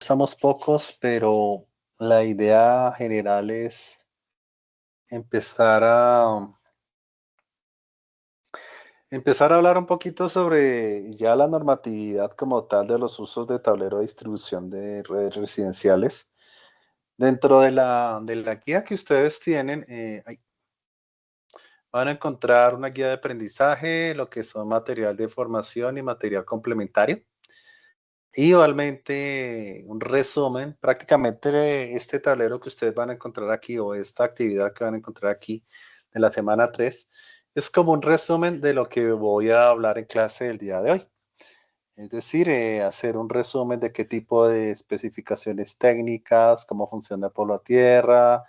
somos pocos, pero la idea general es empezar a empezar a hablar un poquito sobre ya la normatividad como tal de los usos de tablero de distribución de redes residenciales. Dentro de la guía que ustedes tienen, van a encontrar una guía de aprendizaje, lo que son material de formación y material complementario. Y igualmente un resumen, prácticamente este tablero que ustedes van a encontrar aquí o esta actividad que van a encontrar aquí de la semana 3 es como un resumen de lo que voy a hablar en clase el día de hoy. Es decir, hacer un resumen de qué tipo de especificaciones técnicas, cómo funciona por la tierra,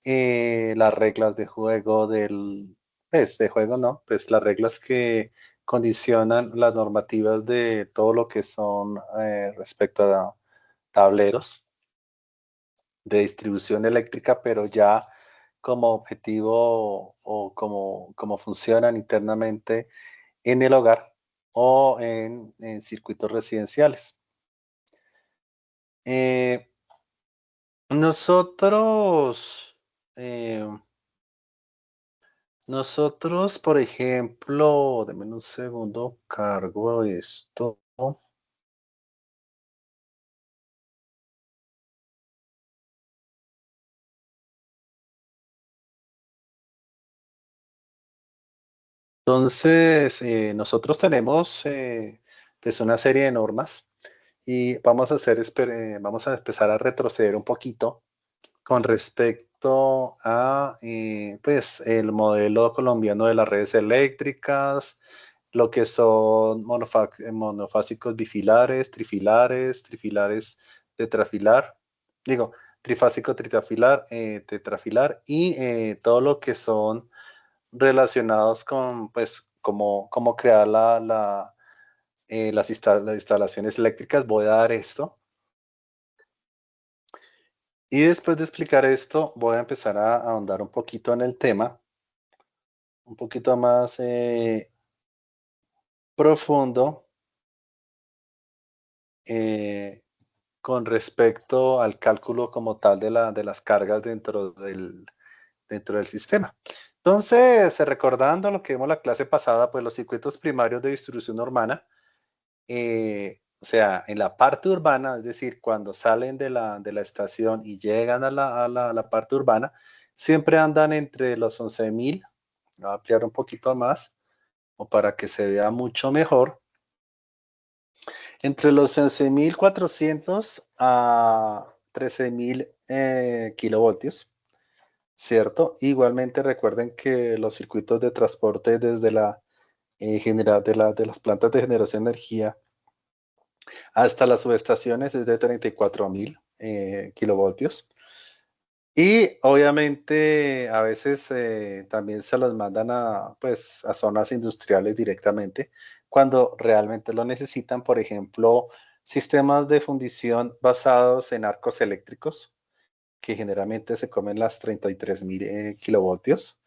las reglas de juego pues de juego no, pues las reglas que condicionan las normativas de todo lo que son respecto a tableros de distribución eléctrica, pero ya como objetivo o como funcionan internamente en el hogar o en circuitos residenciales. Eh, nosotros, eh, nosotros, por ejemplo, denme un segundo, cargo esto. Entonces, nosotros tenemos pues una serie de normas y vamos a empezar a retroceder un poquito con respecto a pues el modelo colombiano de las redes eléctricas, lo que son monofásicos bifilares, trifilares tetrafilar, digo, trifásico tritafilar, tetrafilar y todo lo que son relacionados con pues cómo crear las instalaciones eléctricas. Voy a dar esto. Y después de explicar esto, voy a empezar a ahondar un poquito en el tema, un poquito más profundo eh, con respecto al cálculo como tal de las cargas dentro del sistema. Entonces, recordando lo que vimos la clase pasada, pues los circuitos primarios de distribución urbana, o sea, en la parte urbana, es decir, cuando salen de la estación y llegan a la parte urbana, siempre andan entre los 11.000. Voy a ampliar un poquito más, o para que se vea mucho mejor, entre los 11.400 a 13.000 kilovoltios, ¿cierto? Igualmente recuerden que los circuitos de transporte desde de las plantas de generación de energía hasta las subestaciones es de 34.000 kilovoltios. Y obviamente a veces también se los mandan pues, a zonas industriales directamente cuando realmente lo necesitan. Por ejemplo, sistemas de fundición basados en arcos eléctricos que generalmente se comen las 33.000 kilovoltios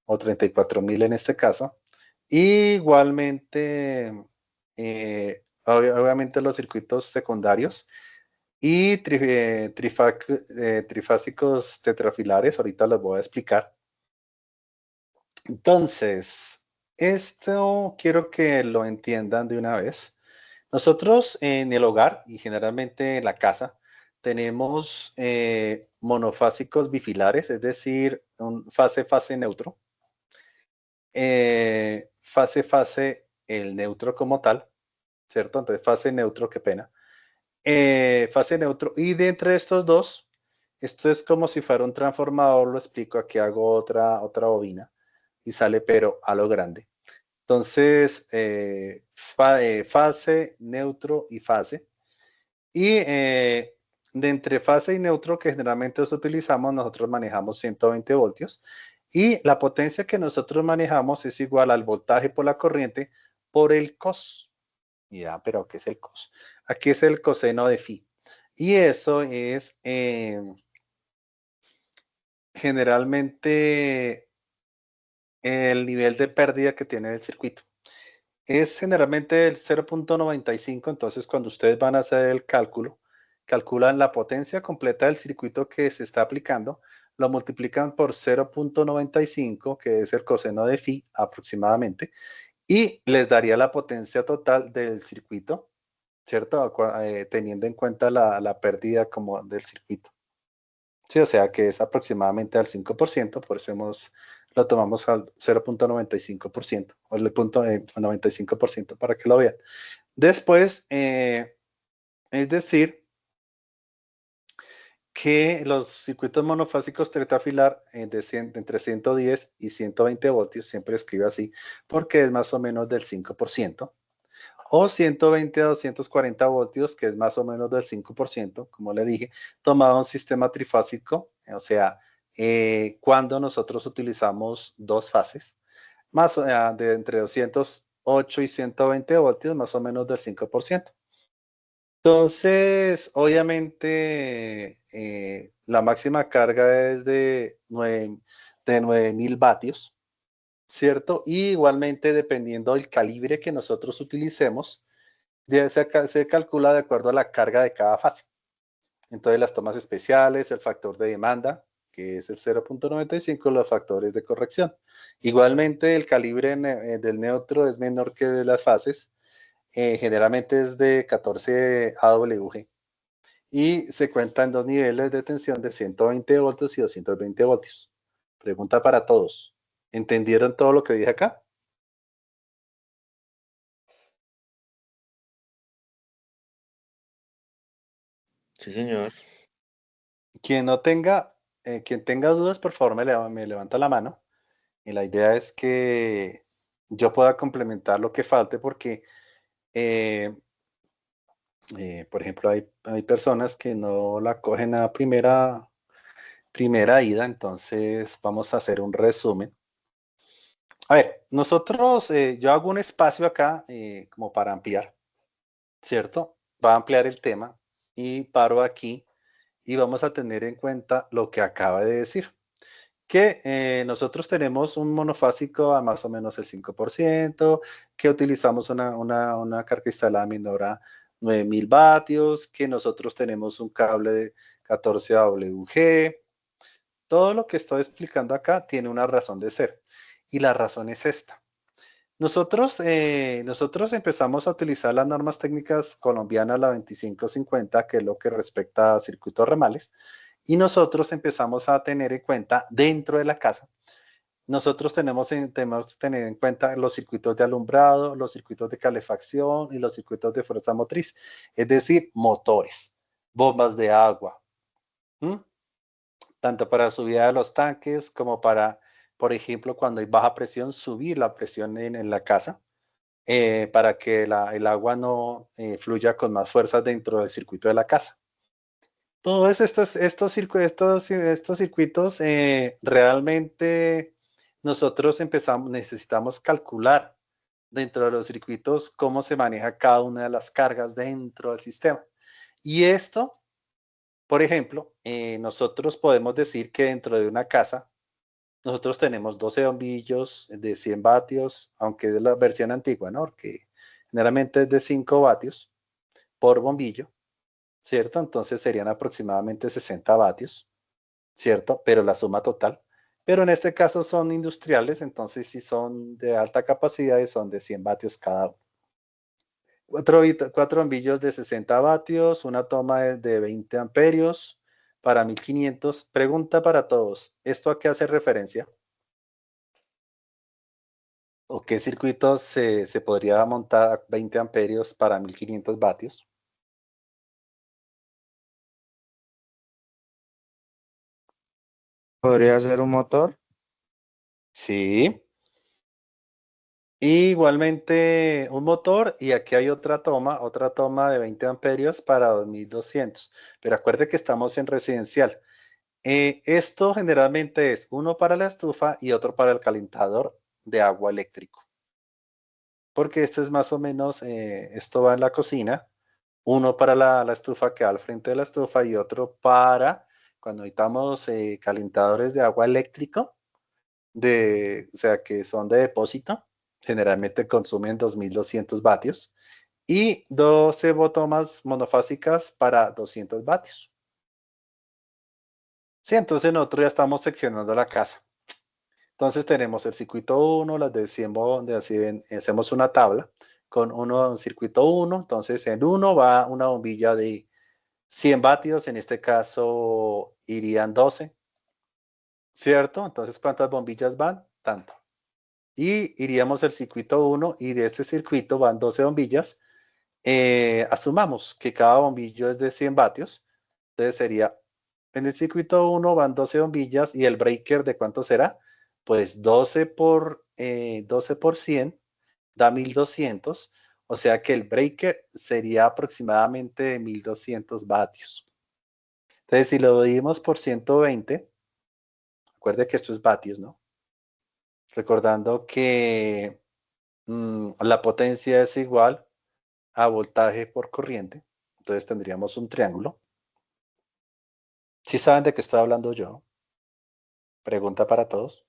o 34.000 en este caso. Igualmente, obviamente los circuitos secundarios y trifásicos tetrafilares, ahorita los voy a explicar. Entonces, esto quiero que lo entiendan de una vez. Nosotros en el hogar y generalmente en la casa tenemos monofásicos bifilares, es decir, un fase-fase neutro. Fase-fase el neutro como tal, ¿cierto? Entonces, fase neutro, qué pena. Fase neutro. Y de entre estos dos, esto es como si fuera un transformador, lo explico, aquí hago otra bobina y sale pero a lo grande. Entonces, fase, neutro y fase. Y de entre fase y neutro que generalmente utilizamos, nosotros manejamos 120 voltios y la potencia que nosotros manejamos es igual al voltaje por la corriente por el cos. Ya, pero ¿qué es el cos? Aquí es el coseno de phi. Y eso es generalmente el nivel de pérdida que tiene el circuito. Es generalmente el 0.95, entonces cuando ustedes van a hacer el cálculo, calculan la potencia completa del circuito que se está aplicando, lo multiplican por 0.95, que es el coseno de phi aproximadamente, y les daría la potencia total del circuito, ¿cierto? Teniendo en cuenta la pérdida como del circuito. Sí, o sea que es aproximadamente al 5%, por eso lo tomamos al 0.95%, o el punto 95% para que lo vean. Después, es decir, que los circuitos monofásicos tetrafilar entre 110 y 120 voltios, siempre escribo así, porque es más o menos del 5%, o 120 a 240 voltios, que es más o menos del 5%, como le dije, tomado un sistema trifásico, o sea, cuando nosotros utilizamos dos fases, más de entre 208 y 120 voltios, más o menos del 5%. Entonces, obviamente, la máxima carga es de 9.000 vatios, ¿cierto? Y igualmente, dependiendo del calibre que nosotros utilicemos, se calcula de acuerdo a la carga de cada fase. Entonces, las tomas especiales, el factor de demanda, que es el 0.95, los factores de corrección. Igualmente, el calibre del neutro es menor que de las fases, generalmente es de 14 AWG. Y se cuenta en dos niveles de tensión de 120 voltios y 220 voltios. Pregunta para todos. ¿Entendieron todo lo que dije acá? Sí, señor. Quien no tenga, quien tenga dudas, por favor me levanta la mano. Y la idea es que yo pueda complementar lo que falte porque, eh, por ejemplo, hay personas que no la cogen a primera ida, entonces vamos a hacer un resumen. A ver, nosotros, yo hago un espacio acá como para ampliar, ¿cierto? Va a ampliar el tema y paro aquí y vamos a tener en cuenta lo que acaba de decir, que nosotros tenemos un monofásico a más o menos el 5%, que utilizamos una carga instalada menor a 9.000 vatios, que nosotros tenemos un cable de 14 AWG. Todo lo que estoy explicando acá tiene una razón de ser y la razón es esta. Nosotros empezamos a utilizar las normas técnicas colombianas, la 2550, que es lo que respecta a circuitos remales, y nosotros empezamos a tener en cuenta dentro de la casa, nosotros tenemos que tener en cuenta los circuitos de alumbrado, los circuitos de calefacción y los circuitos de fuerza motriz, es decir, motores, bombas de agua, ¿m? Tanto para subida de los tanques como para, por ejemplo, cuando hay baja presión, subir la presión en la casa para que el agua no fluya con más fuerza dentro del circuito de la casa. Todos estos circuitos realmente nosotros necesitamos calcular dentro de los circuitos cómo se maneja cada una de las cargas dentro del sistema. Y esto, por ejemplo, nosotros podemos decir que dentro de una casa nosotros tenemos 12 bombillos de 100 vatios, aunque es la versión antigua, ¿no? Porque generalmente es de 5 vatios por bombillo, ¿cierto? Entonces serían aproximadamente 60 vatios, ¿cierto? Pero la suma total. Pero en este caso son industriales, entonces sí son de alta capacidad y son de 100 vatios cada uno. Cuatro bombillos de 60 vatios, una toma de 20 amperios para 1500. Pregunta para todos, ¿esto a qué hace referencia? ¿O qué circuito se podría montar a 20 amperios para 1500 vatios? ¿Podría ser un motor? Sí. Igualmente un motor y aquí hay otra toma de 20 amperios para 2200. Pero acuerde que estamos en residencial. Esto generalmente es uno para la estufa y otro para el calentador de agua eléctrico. Porque esto es más o menos, esto va en la cocina, uno para la estufa que va al frente de la estufa y otro para cuando necesitamos calentadores de agua eléctrico, o sea, que son de depósito, generalmente consumen 2200 vatios. y 12 botomas monofásicas para 200 vatios. Sí, entonces nosotros ya estamos seccionando la casa. Entonces tenemos el circuito 1, las de 100, de así hacemos una tabla con un circuito 1. Entonces en 1 va una bombilla de 100 vatios, en este caso irían 12, ¿cierto? Entonces, ¿cuántas bombillas van? Tanto. Y iríamos al circuito 1 y de este circuito van 12 bombillas. Asumamos que cada bombillo es de 100 vatios. Entonces sería, en el circuito 1 van 12 bombillas y el breaker ¿de cuánto será? Pues 12 por 100 da 1200. O sea que el breaker sería aproximadamente de 1200 vatios. Entonces, si lo dividimos por 120, recuerde que esto es vatios, ¿no? Recordando que la potencia es igual a voltaje por corriente. Entonces tendríamos un triángulo. ¿Sí saben de qué estoy hablando yo? Pregunta para todos.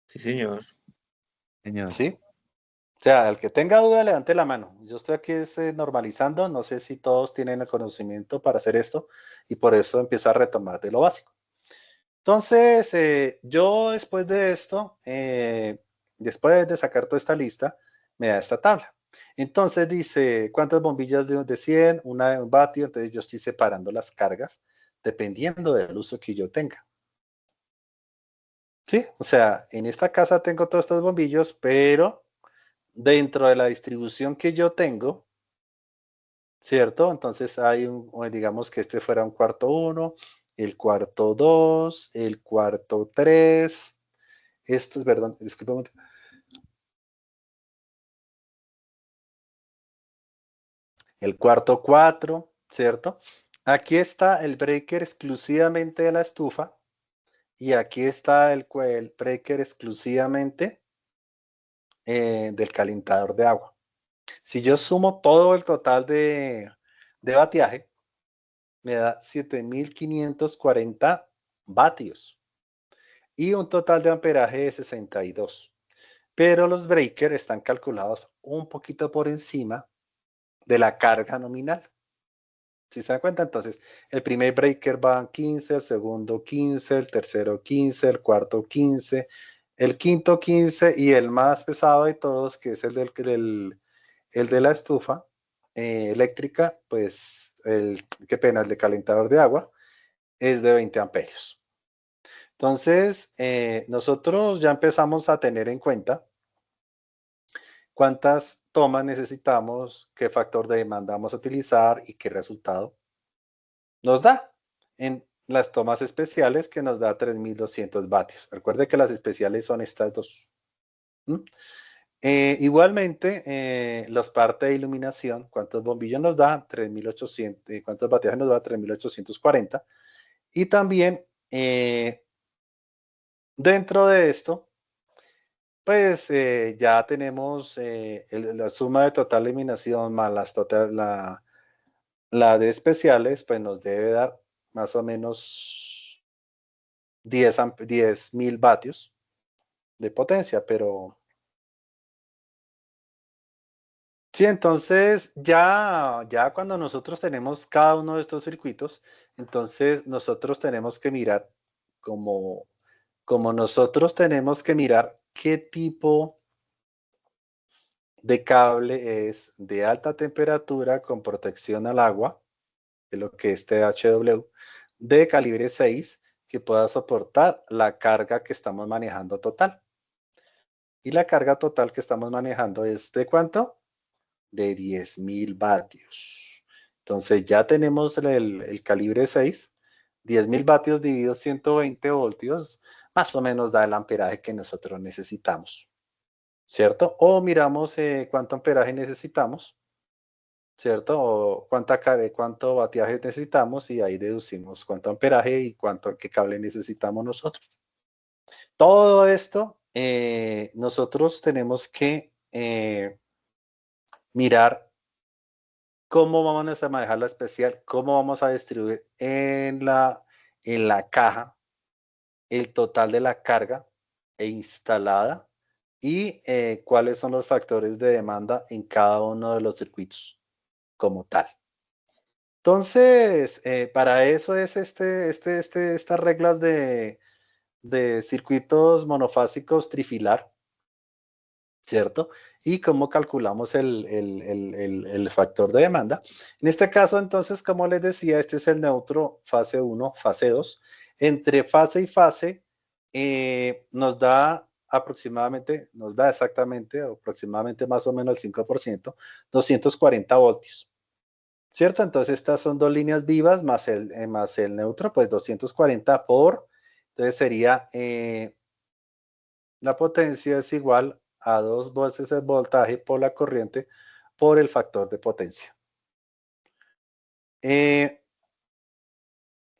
Sí, señor. Señor. ¿Sí? O sea, el que tenga duda, levante la mano. Yo estoy aquí normalizando. No sé si todos tienen el conocimiento para hacer esto y por eso empiezo a retomar de lo básico. Entonces, yo después de esto, después de sacar toda esta lista, me da esta tabla. Entonces dice, ¿cuántas bombillas de 100? Una de un vatio. Entonces yo estoy separando las cargas dependiendo del uso que yo tenga. ¿Sí? O sea, en esta casa tengo todos estos bombillos, pero dentro de la distribución que yo tengo, ¿cierto? Entonces hay digamos que este fuera un cuarto 1, el cuarto 2, el cuarto 3. Esto es, perdón, discúlpame. El cuarto 4, ¿cierto? Aquí está el breaker exclusivamente de la estufa y aquí está el breaker exclusivamente del calentador de agua. Si yo sumo todo el total de batiaje, me da 7540 vatios y un total de amperaje de 62. Pero los breakers están calculados un poquito por encima de la carga nominal. ¿Sí se dan cuenta? Entonces, el primer breaker va 15, el segundo 15, el tercero 15, el cuarto 15, el quinto 15 y el más pesado de todos, que es el el de la estufa eléctrica, pues, qué pena, el de calentador de agua, es de 20 amperios. Entonces, nosotros ya empezamos a tener en cuenta cuántas tomas necesitamos, qué factor de demanda vamos a utilizar y qué resultado nos da en las tomas especiales, que nos da 3200 vatios. Recuerde que las especiales son estas dos. Igualmente, los partes de iluminación, ¿cuántos bombillos nos da? 3800. ¿Cuántos vatios nos da? 3840. Y también dentro de esto, pues ya tenemos la suma de total eliminación más la de especiales, pues nos debe dar más o menos 10.000 vatios de potencia, pero sí, entonces ya cuando nosotros tenemos cada uno de estos circuitos, entonces nosotros tenemos que mirar como nosotros tenemos que mirar qué tipo de cable es de alta temperatura con protección al agua, de lo que es THW, de calibre 6, que pueda soportar la carga que estamos manejando total. Y la carga total que estamos manejando es ¿de cuánto? De 10.000 vatios. Entonces ya tenemos el calibre 6, 10.000 vatios dividido 120 voltios, más o menos da el amperaje que nosotros necesitamos, ¿cierto? O miramos cuánto amperaje necesitamos, ¿cierto? O cuánto batiaje necesitamos y ahí deducimos cuánto amperaje y qué cable necesitamos nosotros. Todo esto nosotros tenemos que mirar cómo vamos a manejar la especial, cómo vamos a distribuir en la caja el total de la carga instalada y cuáles son los factores de demanda en cada uno de los circuitos como tal. Entonces, para eso es estas reglas de circuitos monofásicos trifilar, ¿cierto? Y cómo calculamos el factor de demanda. En este caso, entonces, como les decía, este es el neutro fase 1, fase 2. Entre fase y fase nos da exactamente, aproximadamente más o menos el 5%, 240 voltios. ¿Cierto? Entonces estas son dos líneas vivas más el neutro, pues 240 por, entonces sería, la potencia es igual a 2 veces el voltaje por la corriente por el factor de potencia.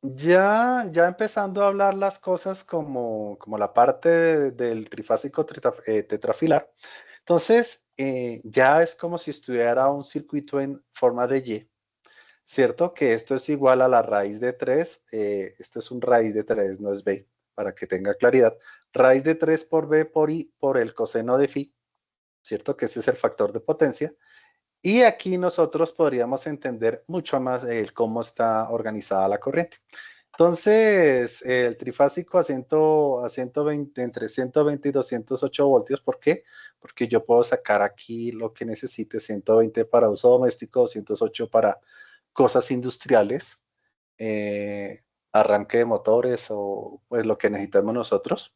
Ya empezando a hablar las cosas como la parte del trifásico tetrafilar, entonces ya es como si estuviera un circuito en forma de Y, ¿cierto? Que esto es igual a la raíz de 3, esto es un raíz de 3, no es B, para que tenga claridad. Raíz de 3 por B por I por el coseno de phi, ¿cierto? Que ese es el factor de potencia. Y aquí nosotros podríamos entender mucho más cómo está organizada la corriente. Entonces, el trifásico a 120, entre 120 y 208 voltios, ¿por qué? Porque yo puedo sacar aquí lo que necesite, 120 para uso doméstico, 208 para cosas industriales, arranque de motores o pues lo que necesitamos nosotros.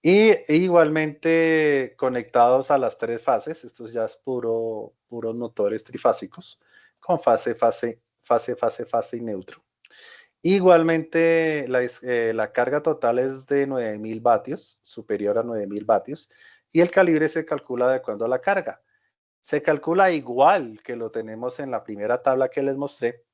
Y igualmente conectados a las tres fases, estos ya es puros motores trifásicos, con fase y neutro. Igualmente la carga total es de 9000 vatios, superior a 9000 vatios, y el calibre se calcula de acuerdo a la carga. Se calcula igual que lo tenemos en la primera tabla que les mostré,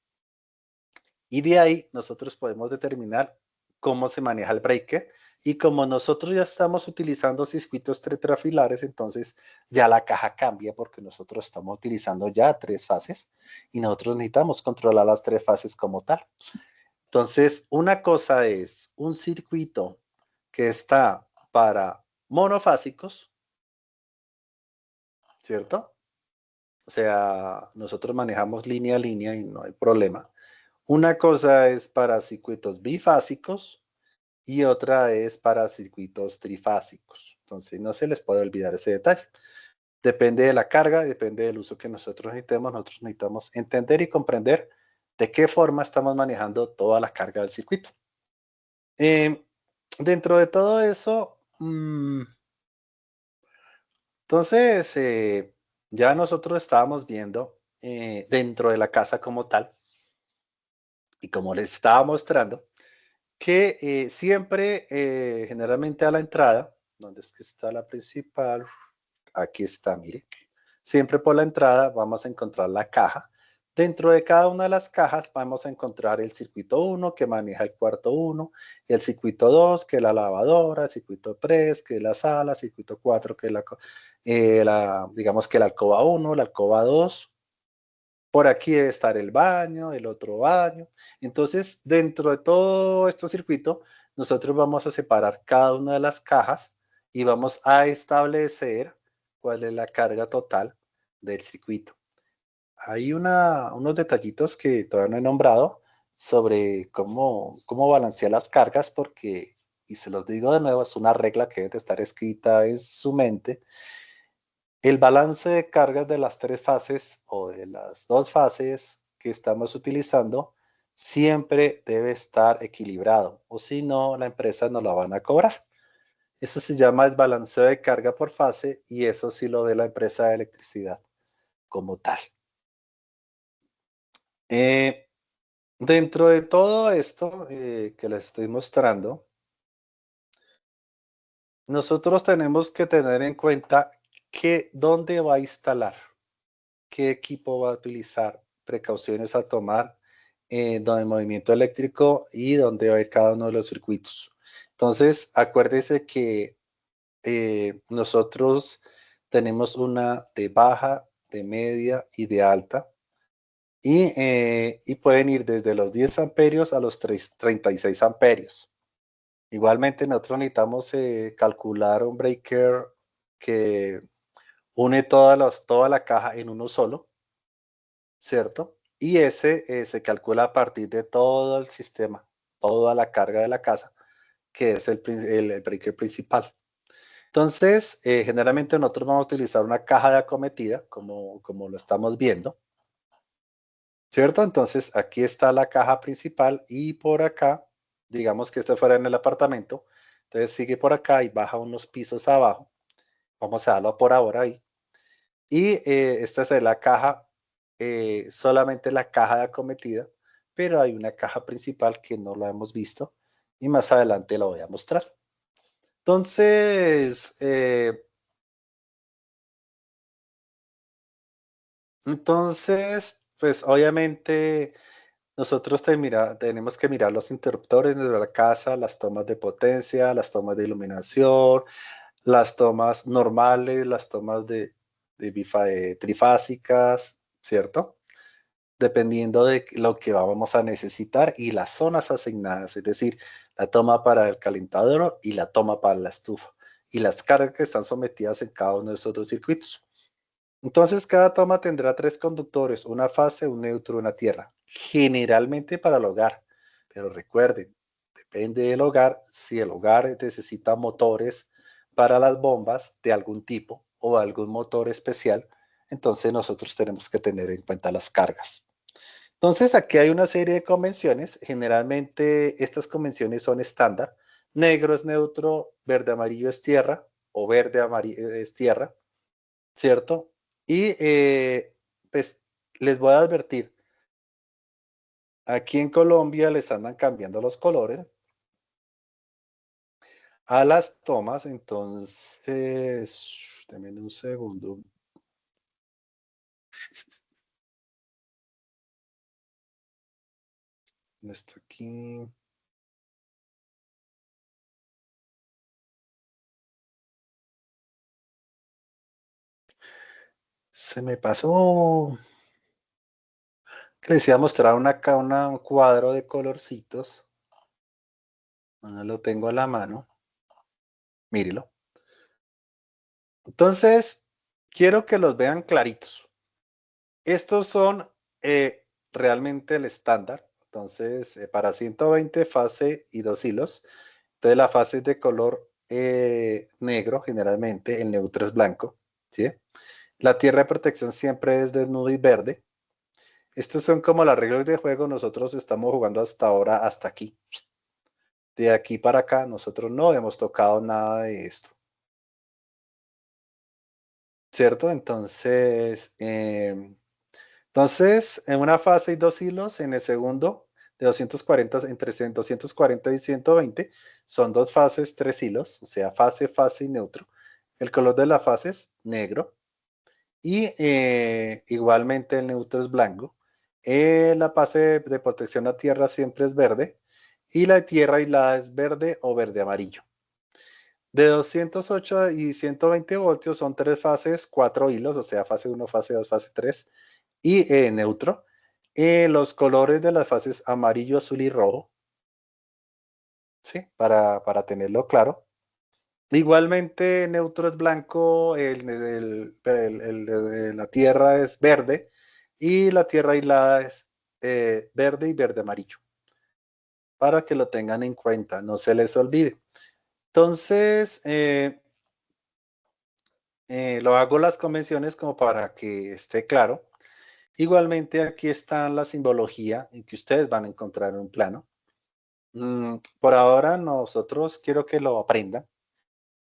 y de ahí nosotros podemos determinar cómo se maneja el breaker. Y como nosotros ya estamos utilizando circuitos tetrafilares, entonces ya la caja cambia porque nosotros estamos utilizando ya tres fases y nosotros necesitamos controlar las tres fases como tal. Entonces, una cosa es un circuito que está para monofásicos, ¿cierto? O sea, nosotros manejamos línea a línea y no hay problema. Una cosa es para circuitos bifásicos y otra es para circuitos trifásicos. Entonces, no se les puede olvidar ese detalle. Depende de la carga, depende del uso que nosotros necesitamos entender y comprender de qué forma estamos manejando toda la carga del circuito. Dentro de todo eso, entonces, ya nosotros estábamos viendo dentro de la casa como tal, y como les estaba mostrando, que siempre, generalmente a la entrada, donde es que está la principal, aquí está, mire, siempre por la entrada vamos a encontrar la caja. Dentro de cada una de las cajas vamos a encontrar el circuito 1 que maneja el cuarto 1, el circuito 2 que es la lavadora, el circuito 3 que es la sala, el circuito 4 que es digamos que la alcoba 1, la alcoba 2. Por aquí debe estar el baño, el otro baño. Entonces, dentro de todo este circuito, nosotros vamos a separar cada una de las cajas y vamos a establecer cuál es la carga total del circuito. Hay unos detallitos que todavía no he nombrado sobre cómo balancear las cargas porque, y se los digo de nuevo, es una regla que debe estar escrita en su mente. El balance de cargas de las tres fases o de las dos fases que estamos utilizando siempre debe estar equilibrado o si no, la empresa no la van a cobrar. Eso se llama desbalanceo de carga por fase y eso sí lo de la empresa de electricidad como tal. Dentro de todo esto que les estoy mostrando, nosotros tenemos que tener en cuenta que dónde va a instalar, qué equipo va a utilizar, precauciones a tomar, donde el movimiento eléctrico y dónde va a ir cada uno de los circuitos. Entonces, acuérdese que nosotros tenemos una de baja, de media y de alta. Y pueden ir desde los 10 amperios a los 36 amperios. Igualmente, nosotros necesitamos calcular un breaker que une toda la caja en uno solo, ¿cierto? Y ese se calcula a partir de todo el sistema, toda la carga de la casa, que es el breaker principal. Entonces, generalmente nosotros vamos a utilizar una caja de acometida, como lo estamos viendo, ¿cierto? Entonces, aquí está la caja principal y por acá, digamos que este fuera en el apartamento, entonces sigue por acá y baja unos pisos abajo. Vamos a darlo por ahora ahí. Y esta es la caja, solamente la caja de acometida, pero hay una caja principal que no la hemos visto y más adelante la voy a mostrar. Entonces, pues obviamente nosotros tenemos que mirar los interruptores de la casa, las tomas de potencia, las tomas de iluminación, las tomas normales, las tomas de trifásicas, ¿cierto? Dependiendo de lo que vamos a necesitar y las zonas asignadas, es decir, la toma para el calentador y la toma para la estufa y las cargas que están sometidas en cada uno de esos dos circuitos. Entonces, cada toma tendrá tres conductores, una fase, un neutro y una tierra, generalmente para el hogar. Pero recuerden, depende del hogar, si el hogar necesita motores para las bombas de algún tipo o algún motor especial, entonces nosotros tenemos que tener en cuenta las cargas. Entonces, aquí hay una serie de convenciones. Generalmente estas convenciones son estándar. Negro es neutro, verde amarillo es tierra o verde amarillo es tierra, ¿cierto? Y pues les voy a advertir, aquí en Colombia les andan cambiando los colores a las tomas, entonces, denme un segundo. ¿Dónde está aquí? Se me pasó. Que les iba a mostrar un cuadro de colorcitos. No lo tengo a la mano. Mírelo. Entonces, quiero que los vean claritos. Estos son realmente el estándar. Entonces, para 120 fase y 2 hilos. Entonces, la fase es de color negro, generalmente. El neutro es blanco. ¿Sí? La tierra de protección siempre es desnudo y verde. Estos son como las reglas de juego. Nosotros estamos jugando hasta ahora, hasta aquí. De aquí para acá, nosotros no hemos tocado nada de esto. ¿Cierto? Entonces, en una fase hay dos hilos, en el segundo de 240, entre 240 y 120, son dos fases, tres hilos, o sea, fase y neutro. El color de la fase es negro y igualmente el neutro es blanco. La fase de protección a tierra siempre es verde y la tierra aislada es verde o verde amarillo. De 208 y 120 voltios son tres fases, cuatro hilos, o sea, fase 1, fase 2, fase 3 y neutro. Los colores de las fases amarillo, azul y rojo, ¿sí? Para tenerlo claro. Igualmente, neutro es blanco, la tierra es verde y la tierra aislada es verde y verde amarillo. Para que lo tengan en cuenta, no se les olvide. Entonces, lo hago las convenciones como para que esté claro. Igualmente aquí está la simbología en que ustedes van a encontrar en un plano. Por ahora nosotros quiero que lo aprendan.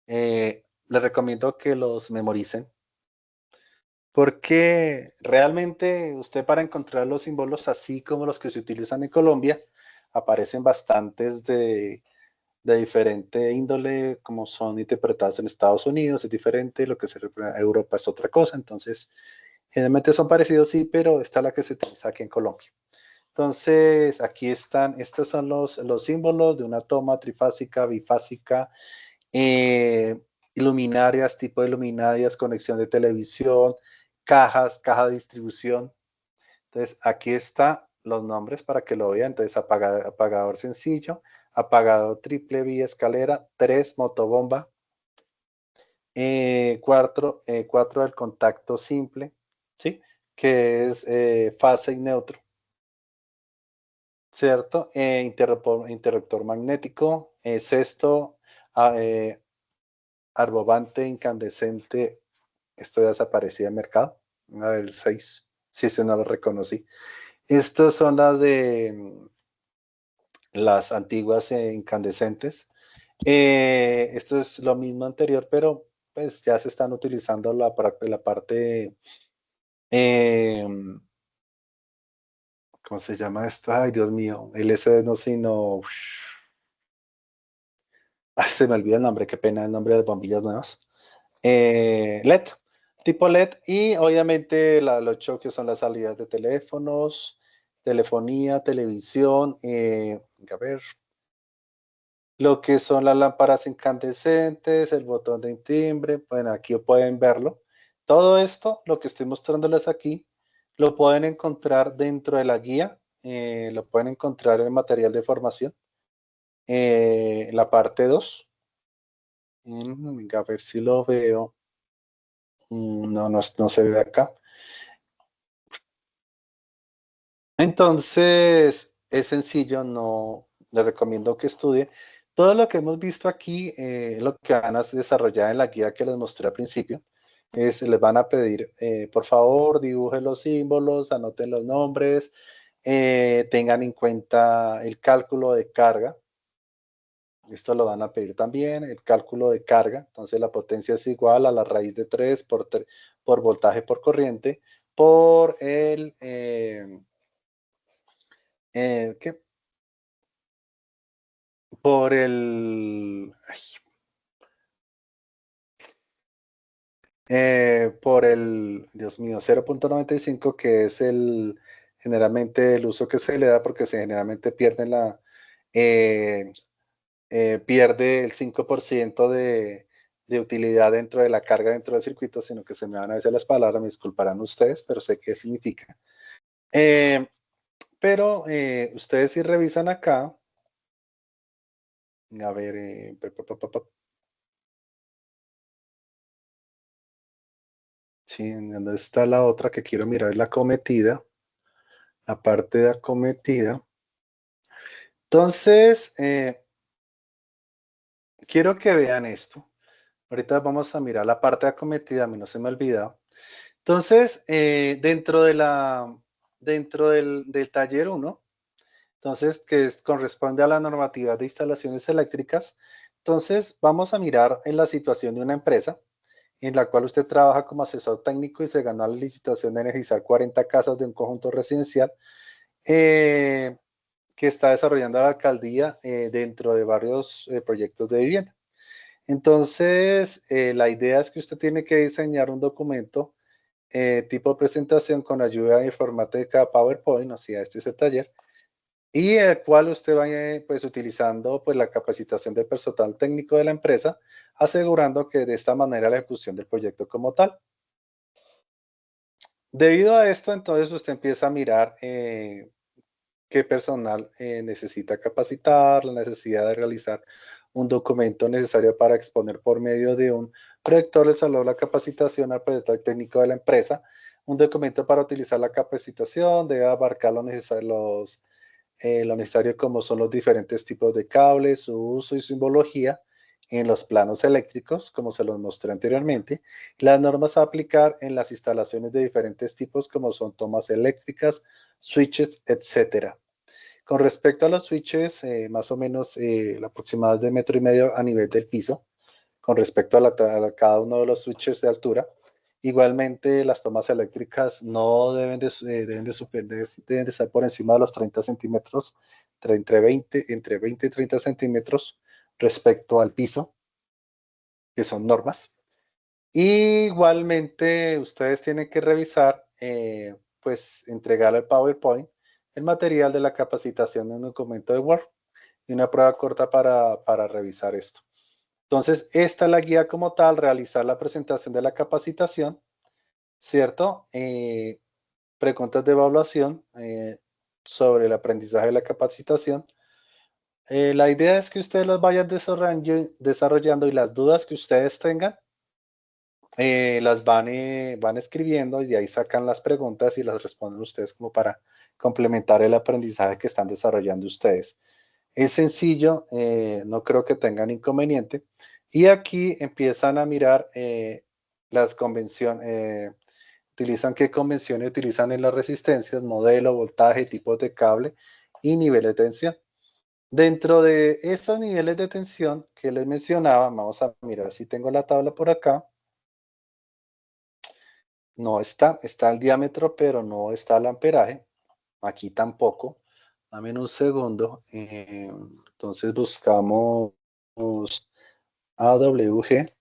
Les recomiendo que los memoricen porque realmente usted para encontrar los símbolos así como los que se utilizan en Colombia, aparecen bastantes de diferente índole, como son interpretados en Estados Unidos, es diferente, lo que se refiere a Europa es otra cosa, entonces generalmente son parecidos, sí, pero esta es la que se utiliza aquí en Colombia. Entonces, aquí están, estos son los símbolos de una toma trifásica, bifásica, eh, luminarias, tipo de luminarias, conexión de televisión, caja de distribución. Entonces, aquí están los nombres para que lo vean. Entonces, apagador sencillo, apagador triple vía escalera, 3 motobomba, cuatro del contacto simple, ¿sí? Que es fase y neutro, ¿cierto? Interruptor magnético, sexto, ah, arbobante incandescente, esto ya desapareció del mercado, una del 6, si ese no lo reconocí. Estas son las de las antiguas incandescentes. Esto es lo mismo anterior, pero pues ya se están utilizando la parte ¿cómo se llama esto? Ay, Dios mío, LCD no, sino... se me olvida el nombre, qué pena el nombre de bombillas nuevas. LED, tipo LED, y obviamente los choques son las salidas de teléfonos, telefonía, televisión, a ver, lo que son las lámparas incandescentes, el botón de timbre, bueno, aquí pueden verlo. Todo esto, lo que estoy mostrándoles aquí, lo pueden encontrar dentro de la guía, lo pueden encontrar en el material de formación, la parte 2. A ver si lo veo. No, no se ve acá. Entonces, es sencillo, no le recomiendo que estudie. Todo lo que hemos visto aquí, lo que van a desarrollar en la guía que les mostré al principio, es les van a pedir, por favor, dibujen los símbolos, anoten los nombres, tengan en cuenta el cálculo de carga. Esto lo van a pedir también, el cálculo de carga. Entonces, la potencia es igual a la raíz de 3 por voltaje por corriente por el... ¿qué? Por Dios mío, 0,95, que es generalmente el uso que se le da porque se generalmente eh, pierde el 5% de utilidad dentro de la carga dentro del circuito, sino que se me van a decir las palabras, me disculparán ustedes, pero sé qué significa. Pero ustedes si revisan acá, a ver, sí, ¿dónde está la otra que quiero mirar? La acometida, la parte de acometida. Entonces, quiero que vean esto. Ahorita vamos a mirar la parte de acometida, a mí no se me ha olvidado. Entonces, dentro del taller 1, entonces, corresponde a la normativa de instalaciones eléctricas, entonces vamos a mirar en la situación de una empresa en la cual usted trabaja como asesor técnico y se ganó la licitación de energizar 40 casas de un conjunto residencial que está desarrollando la alcaldía dentro de varios proyectos de vivienda. Entonces, la idea es que usted tiene que diseñar un documento tipo presentación con ayuda de informática PowerPoint, o sea, este es el taller, y el cual usted va pues utilizando pues la capacitación del personal técnico de la empresa, asegurando que de esta manera la ejecución del proyecto como tal. Debido a esto, entonces usted empieza a mirar qué personal necesita capacitar, la necesidad de realizar un documento necesario para exponer por medio de un proyector de salón la capacitación al proyecto técnico de la empresa. Un documento para utilizar la capacitación debe abarcar lo necesario como son los diferentes tipos de cables, su uso y simbología en los planos eléctricos, como se los mostré anteriormente, las normas a aplicar en las instalaciones de diferentes tipos, como son tomas eléctricas, switches, etcétera. Con respecto a los switches, más o menos la aproximada es de 1,5 metros a nivel del piso, con respecto a cada uno de los switches de altura. Igualmente, las tomas eléctricas no deben de estar por encima de los 30 centímetros, entre 20 y 30 centímetros respecto al piso, que son normas. Igualmente, ustedes tienen que revisar, pues entregar al PowerPoint el material de la capacitación en un documento de Word y una prueba corta para revisar esto. Entonces, esta es la guía como tal, realizar la presentación de la capacitación, ¿cierto? Preguntas de evaluación sobre el aprendizaje de la capacitación. La idea es que ustedes los vayan desarrollando y las dudas que ustedes tengan, las van escribiendo y de ahí sacan las preguntas y las responden ustedes como para complementar el aprendizaje que están desarrollando ustedes. Es sencillo, no creo que tengan inconveniente. Y aquí empiezan a mirar las convenciones, utilizan qué convenciones utilizan en las resistencias, modelo, voltaje, tipos de cable y niveles de tensión. Dentro de esos niveles de tensión que les mencionaba, vamos a mirar si tengo la tabla por acá. No está, está el diámetro, pero no está el amperaje. Aquí tampoco. Dame un segundo. Entonces buscamos AWG.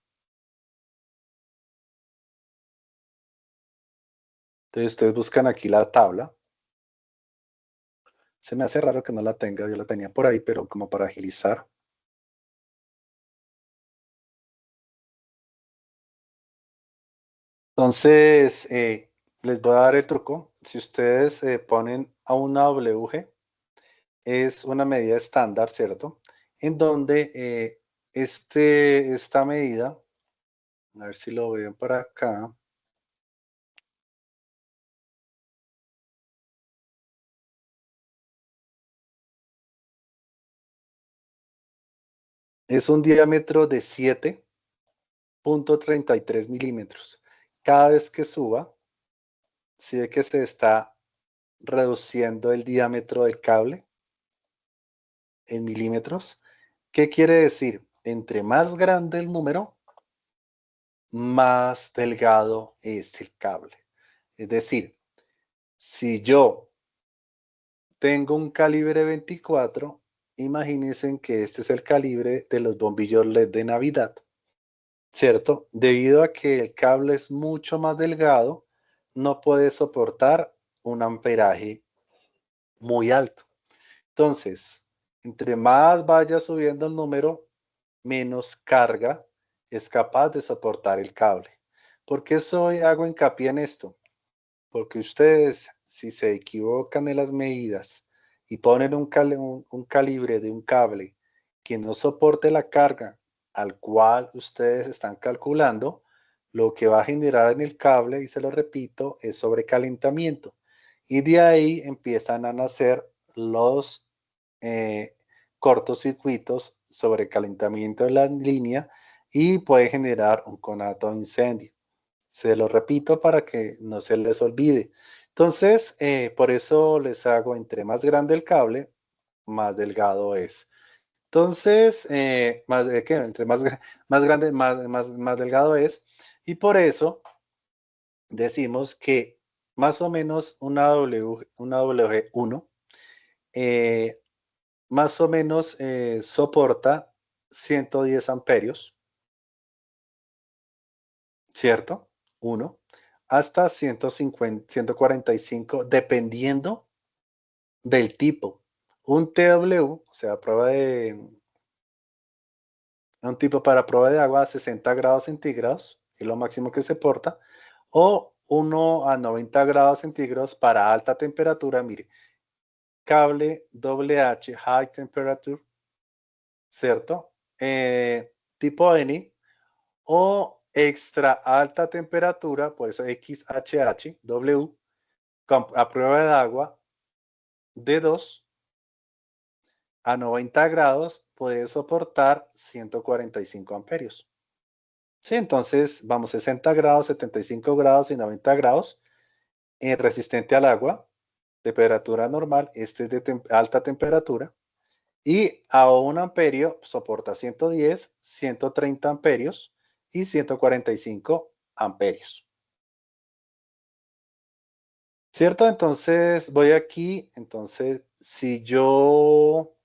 Entonces ustedes buscan aquí la tabla. Se me hace raro que no la tenga, yo la tenía por ahí, pero como para agilizar. Entonces, les voy a dar el truco. Si ustedes ponen a una WG, es una medida estándar, ¿cierto? En donde esta medida, a ver si lo ven por acá, es un diámetro de 7,33 milímetros. Cada vez que suba, si ve que se está reduciendo el diámetro del cable en milímetros. ¿Qué quiere decir? Entre más grande el número, más delgado es el cable. Es decir, si yo tengo un calibre 24, imagínense que este es el calibre de los bombillos LED de Navidad, ¿cierto? Debido a que el cable es mucho más delgado, no puede soportar un amperaje muy alto. Entonces, entre más vaya subiendo el número, menos carga es capaz de soportar el cable. ¿Por qué hago hincapié en esto? Porque ustedes, si se equivocan en las medidas y ponen un calibre de un cable que no soporte la carga al cual ustedes están calculando, lo que va a generar en el cable, y se lo repito, es sobrecalentamiento. Y de ahí empiezan a nacer los eh, cortocircuitos, sobrecalentamiento de la línea y puede generar un conato de incendio. Se lo repito para que no se les olvide. Entonces, por eso les hago entre más grande el cable, más delgado es. Entonces, entre más grande, más delgado es. Y por eso decimos que más o menos una WG1 más o menos soporta 110 amperios, ¿cierto? Uno, hasta 150, 145, dependiendo del tipo. Un TW, o sea, un tipo para prueba de agua a 60 grados centígrados, es lo máximo que se porta, o uno a 90 grados centígrados para alta temperatura, mire, cable WH High Temperature, ¿cierto? Tipo N, o extra alta temperatura, por eso XHH, a prueba de agua de 2 a 90 grados puede soportar 145 amperios. Sí, entonces vamos 60 grados, 75 grados y 90 grados resistente al agua, temperatura normal, este es de alta temperatura, y a 1 amperio soporta 110, 130 amperios y 145 amperios. ¿Cierto? Entonces voy aquí, entonces si yo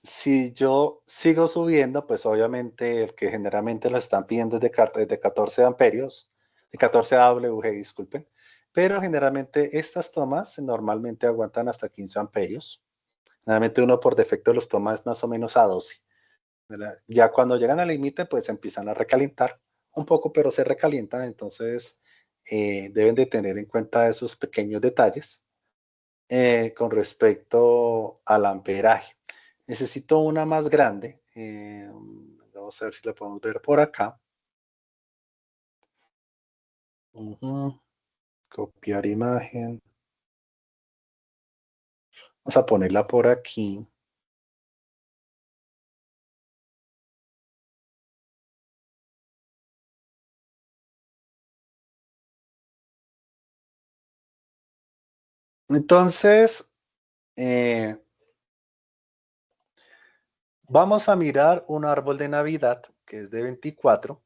sigo subiendo, pues obviamente el que generalmente lo están pidiendo es de 14 amperios, de 14 AWG, disculpen, pero generalmente estas tomas normalmente aguantan hasta 15 amperios. Generalmente uno por defecto los toma es más o menos a 12, ¿verdad? Ya cuando llegan al límite, pues empiezan a recalentar un poco, pero se recalientan, entonces deben de tener en cuenta esos pequeños detalles con respecto al amperaje. Necesito una más grande. Vamos a ver si la podemos ver por acá. Copiar imagen. Vamos a ponerla por aquí. Entonces, vamos a mirar un árbol de Navidad que es de 24.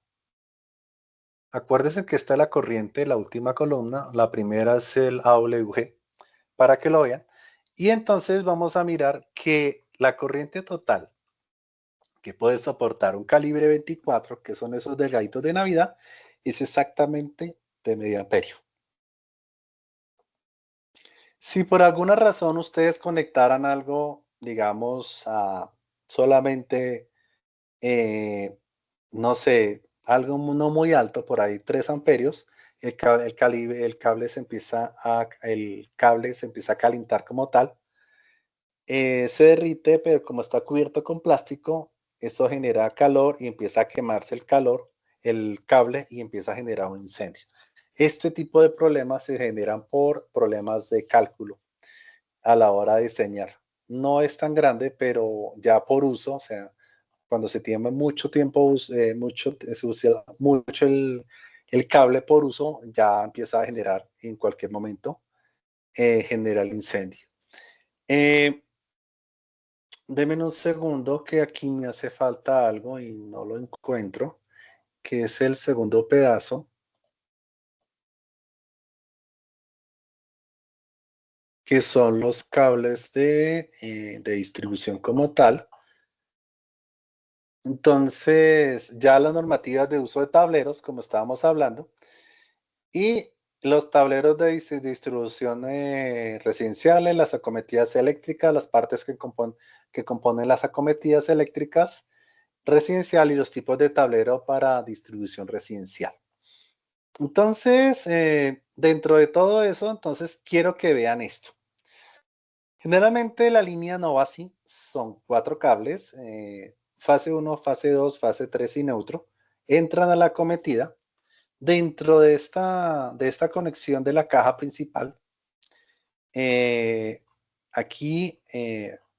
Acuérdense que está la corriente, la última columna. La primera es el AWG, para que lo vean. Y entonces vamos a mirar que la corriente total que puede soportar un calibre 24, que son esos delgaditos de Navidad, es exactamente de medio amperio. Si por alguna razón ustedes conectaran algo, digamos, a solamente, no sé, algo no muy alto, por ahí 3 amperios, el cable se empieza a calentar como tal, se derrite, pero como está cubierto con plástico, eso genera calor y empieza a quemarse el cable y empieza a generar un incendio. Este tipo de problemas se generan por problemas de cálculo a la hora de diseñar. No es tan grande, pero ya por uso, o sea, cuando se tiene mucho tiempo, se usa mucho el cable por uso, ya empieza a generar en cualquier momento, genera el incendio. Deme un segundo que aquí me hace falta algo y no lo encuentro, que es el segundo pedazo, que son los cables de distribución como tal. Entonces, ya las normativas de uso de tableros, como estábamos hablando, y los tableros de distribución residenciales, las acometidas eléctricas, las partes que componen las acometidas eléctricas residencial y los tipos de tablero para distribución residencial. Entonces, dentro de todo eso, entonces quiero que vean esto. Generalmente la línea no va así, son 4 cables, fase 1, fase 2, fase 3 y neutro, entran a la acometida. Dentro de esta conexión de la caja principal, eh, aquí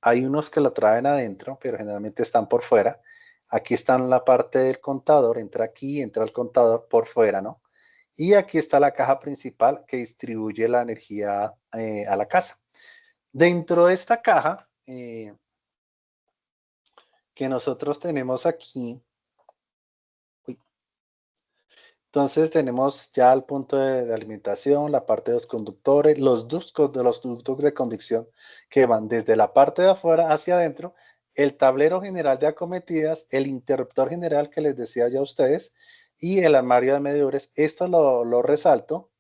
hay unos que lo traen adentro, pero generalmente están por fuera. Aquí está la parte del contador, entra aquí, entra el contador por fuera, ¿no? Y aquí está la caja principal que distribuye la energía a la casa. Dentro de esta caja que nosotros tenemos aquí, uy, entonces tenemos ya el punto de alimentación, la parte de los conductores, los ductos de conducción que van desde la parte de afuera hacia adentro, el tablero general de acometidas, el interruptor general que les decía ya a ustedes y el armario de medidores. Esto lo resalto.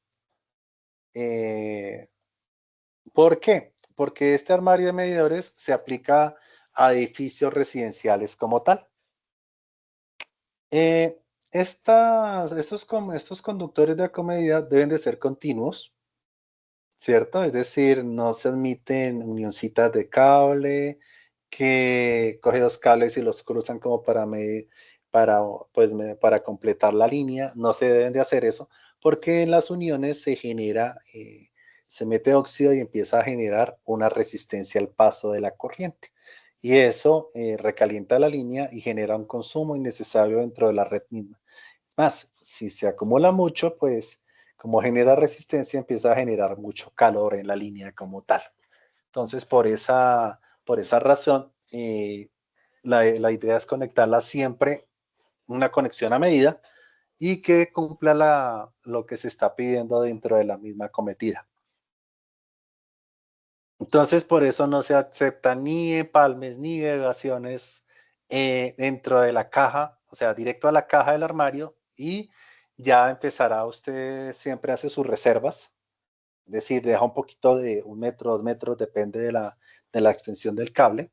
¿Por qué? Porque este armario de medidores se aplica a edificios residenciales como tal. Eh, estos conductores de acomodidad deben de ser continuos, ¿cierto? Es decir, no se admiten unioncitas de cable, que coge los cables y los cruzan como para, pues, para completar la línea. No se deben de hacer eso, porque en las uniones se mete óxido y empieza a generar una resistencia al paso de la corriente. Y eso recalienta la línea y genera un consumo innecesario dentro de la red misma. Más, si se acumula mucho, pues como genera resistencia, empieza a generar mucho calor en la línea como tal. Entonces, por esa razón, la idea es conectarla siempre, una conexión a medida y que cumpla lo que se está pidiendo dentro de la misma cometida. Entonces, por eso no se aceptan ni empalmes ni deviaciones dentro de la caja, o sea, directo a la caja del armario y ya empezará usted, siempre hace sus reservas, es decir, deja un poquito de 1 metro, 2 metros, depende de la extensión del cable.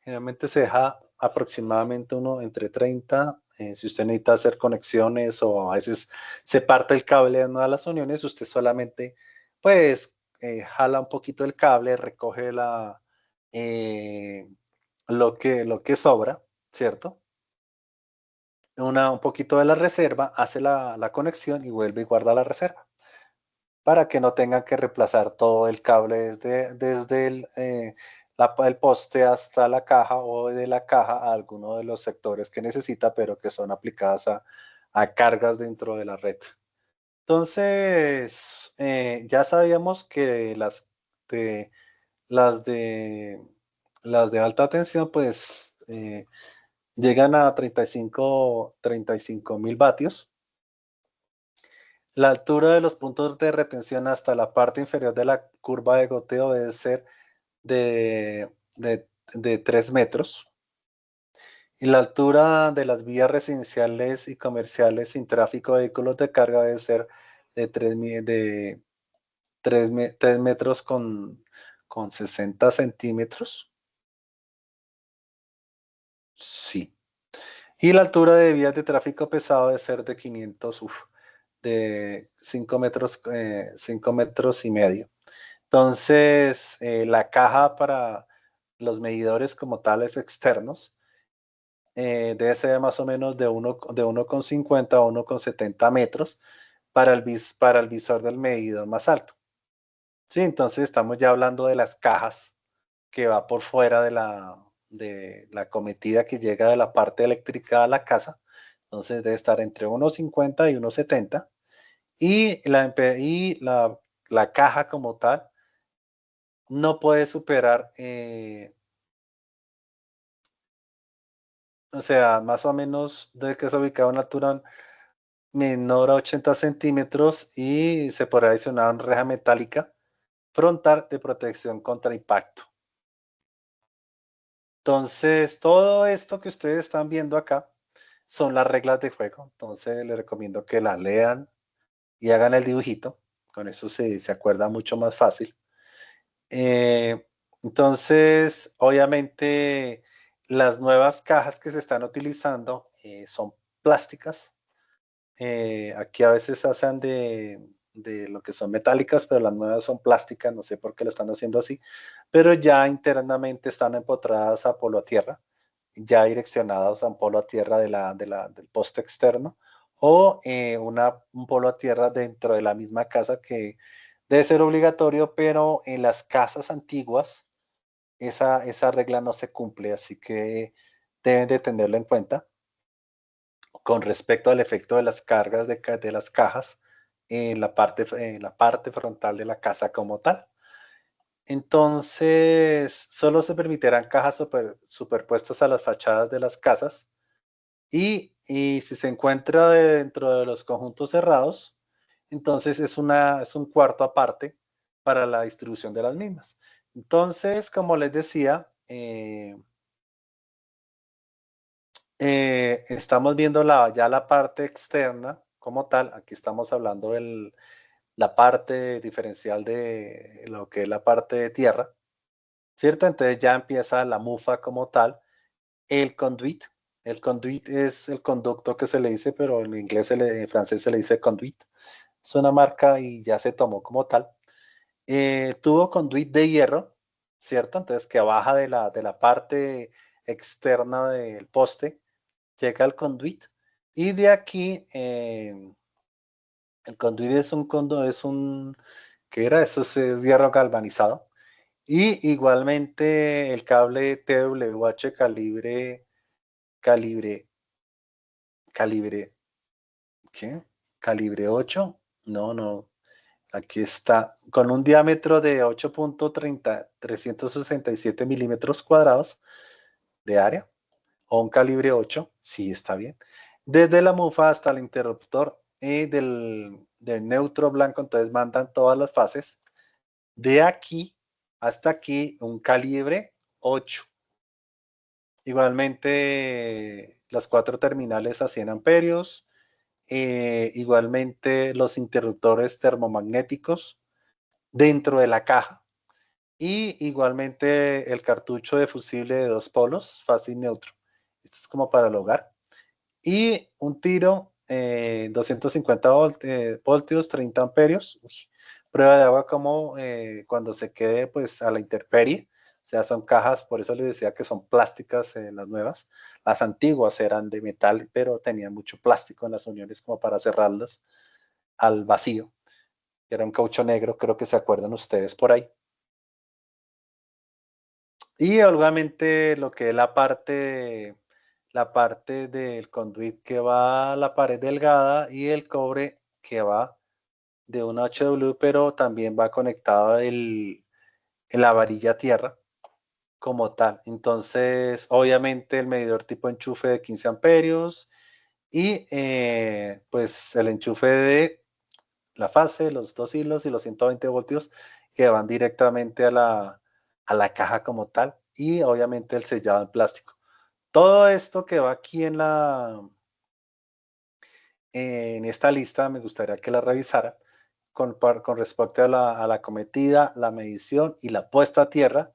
Generalmente se deja aproximadamente uno entre 30. Si usted necesita hacer conexiones o a veces se parte el cable de una de las uniones, usted solamente pues jala un poquito el cable, recoge eh, lo que sobra, ¿cierto? un poquito de la reserva, hace la conexión y vuelve y guarda la reserva, para que no tengan que reemplazar todo el cable desde el poste hasta la caja o de la caja a alguno de los sectores que necesita, pero que son aplicadas a cargas dentro de la red. Entonces, ya sabíamos que de, las de, las de alta tensión, pues llegan a 35.000 vatios. La altura de los puntos de retención hasta la parte inferior de la curva de goteo debe ser de 3 metros. Y la altura de las vías residenciales y comerciales sin tráfico de vehículos de carga debe ser de 3 metros con 60 centímetros. Sí. Y la altura de vías de tráfico pesado debe ser de 500, de 5 metros, 5 metros y medio. Entonces, la caja para los medidores como tales externos debe ser más o menos de 1,50 a 1,70 metros para el visor del medidor más alto. Sí, entonces estamos ya hablando de las cajas que va por fuera de la cometida que llega de la parte eléctrica a la casa. Entonces debe estar entre 1,50 y 1,70. Y la caja como tal no puede superar, o sea, más o menos de que se ubicaba a una altura menor a 80 centímetros y se podrá adicionar una reja metálica frontal de protección contra impacto. Entonces, todo esto que ustedes están viendo acá son las reglas de juego. Entonces, les recomiendo que las lean y hagan el dibujito. Con eso se acuerda mucho más fácil. Eh, entonces, obviamente, las nuevas cajas que se están utilizando son plásticas. Aquí a veces hacen de lo que son metálicas, pero las nuevas son plásticas, no sé por qué lo están haciendo así, pero ya internamente están empotradas a polo a tierra, ya direccionados a un polo a tierra del poste externo, o un polo a tierra dentro de la misma casa, que debe ser obligatorio, pero en las casas antiguas esa regla no se cumple, así que deben de tenerlo en cuenta con respecto al efecto de las cargas de las cajas en la parte frontal de la casa como tal. Entonces, solo se permitirán cajas superpuestas a las fachadas de las casas, y si se encuentra dentro de los conjuntos cerrados, entonces es un cuarto aparte para la distribución de las mismas. Entonces, como les decía, estamos viendo ya la parte externa como tal. Aquí estamos hablando de la parte diferencial de lo que es la parte de tierra, ¿cierto? Entonces ya empieza la mufa como tal, el conduit. El conduit es el conducto que se le dice, pero en inglés, en francés se le dice conduit. Es una marca y ya se tomó como tal. Tubo conduit de hierro, ¿cierto? Entonces que baja de la parte externa del poste, llega al conduit, y de aquí el conduit ¿qué era? Eso es hierro galvanizado. Y igualmente el cable TWH calibre, calibre, ¿qué? Calibre 8. No, no. Aquí está, con un diámetro de 8,367 milímetros cuadrados de área, o un calibre 8, sí, está bien. Desde la mufa hasta el interruptor del neutro blanco, entonces mandan todas las fases. De aquí hasta aquí, un calibre 8. Igualmente, las 4 terminales a 100 amperios. Igualmente, los interruptores termomagnéticos dentro de la caja. Y igualmente el cartucho de fusible de 2 polos, fácil neutro. Esto es como para el hogar. Y un tiro 250 voltios, 30 amperios. Uy, prueba de agua como cuando se quede pues a la intemperie. O sea, son cajas, por eso les decía que son plásticas las nuevas. Las antiguas eran de metal, pero tenían mucho plástico en las uniones como para cerrarlas al vacío. Era un caucho negro, creo que se acuerdan ustedes por ahí. Y obviamente lo que es la parte del conduit que va a la pared delgada y el cobre que va de una HW, pero también va conectado en la varilla tierra como tal. Entonces, obviamente el medidor tipo enchufe de 15 amperios y pues el enchufe de la fase, los dos hilos y los 120 voltios que van directamente a la caja como tal y obviamente el sellado en plástico. Todo esto que va aquí en esta lista me gustaría que la revisara con respecto a la cometida, la medición y la puesta a tierra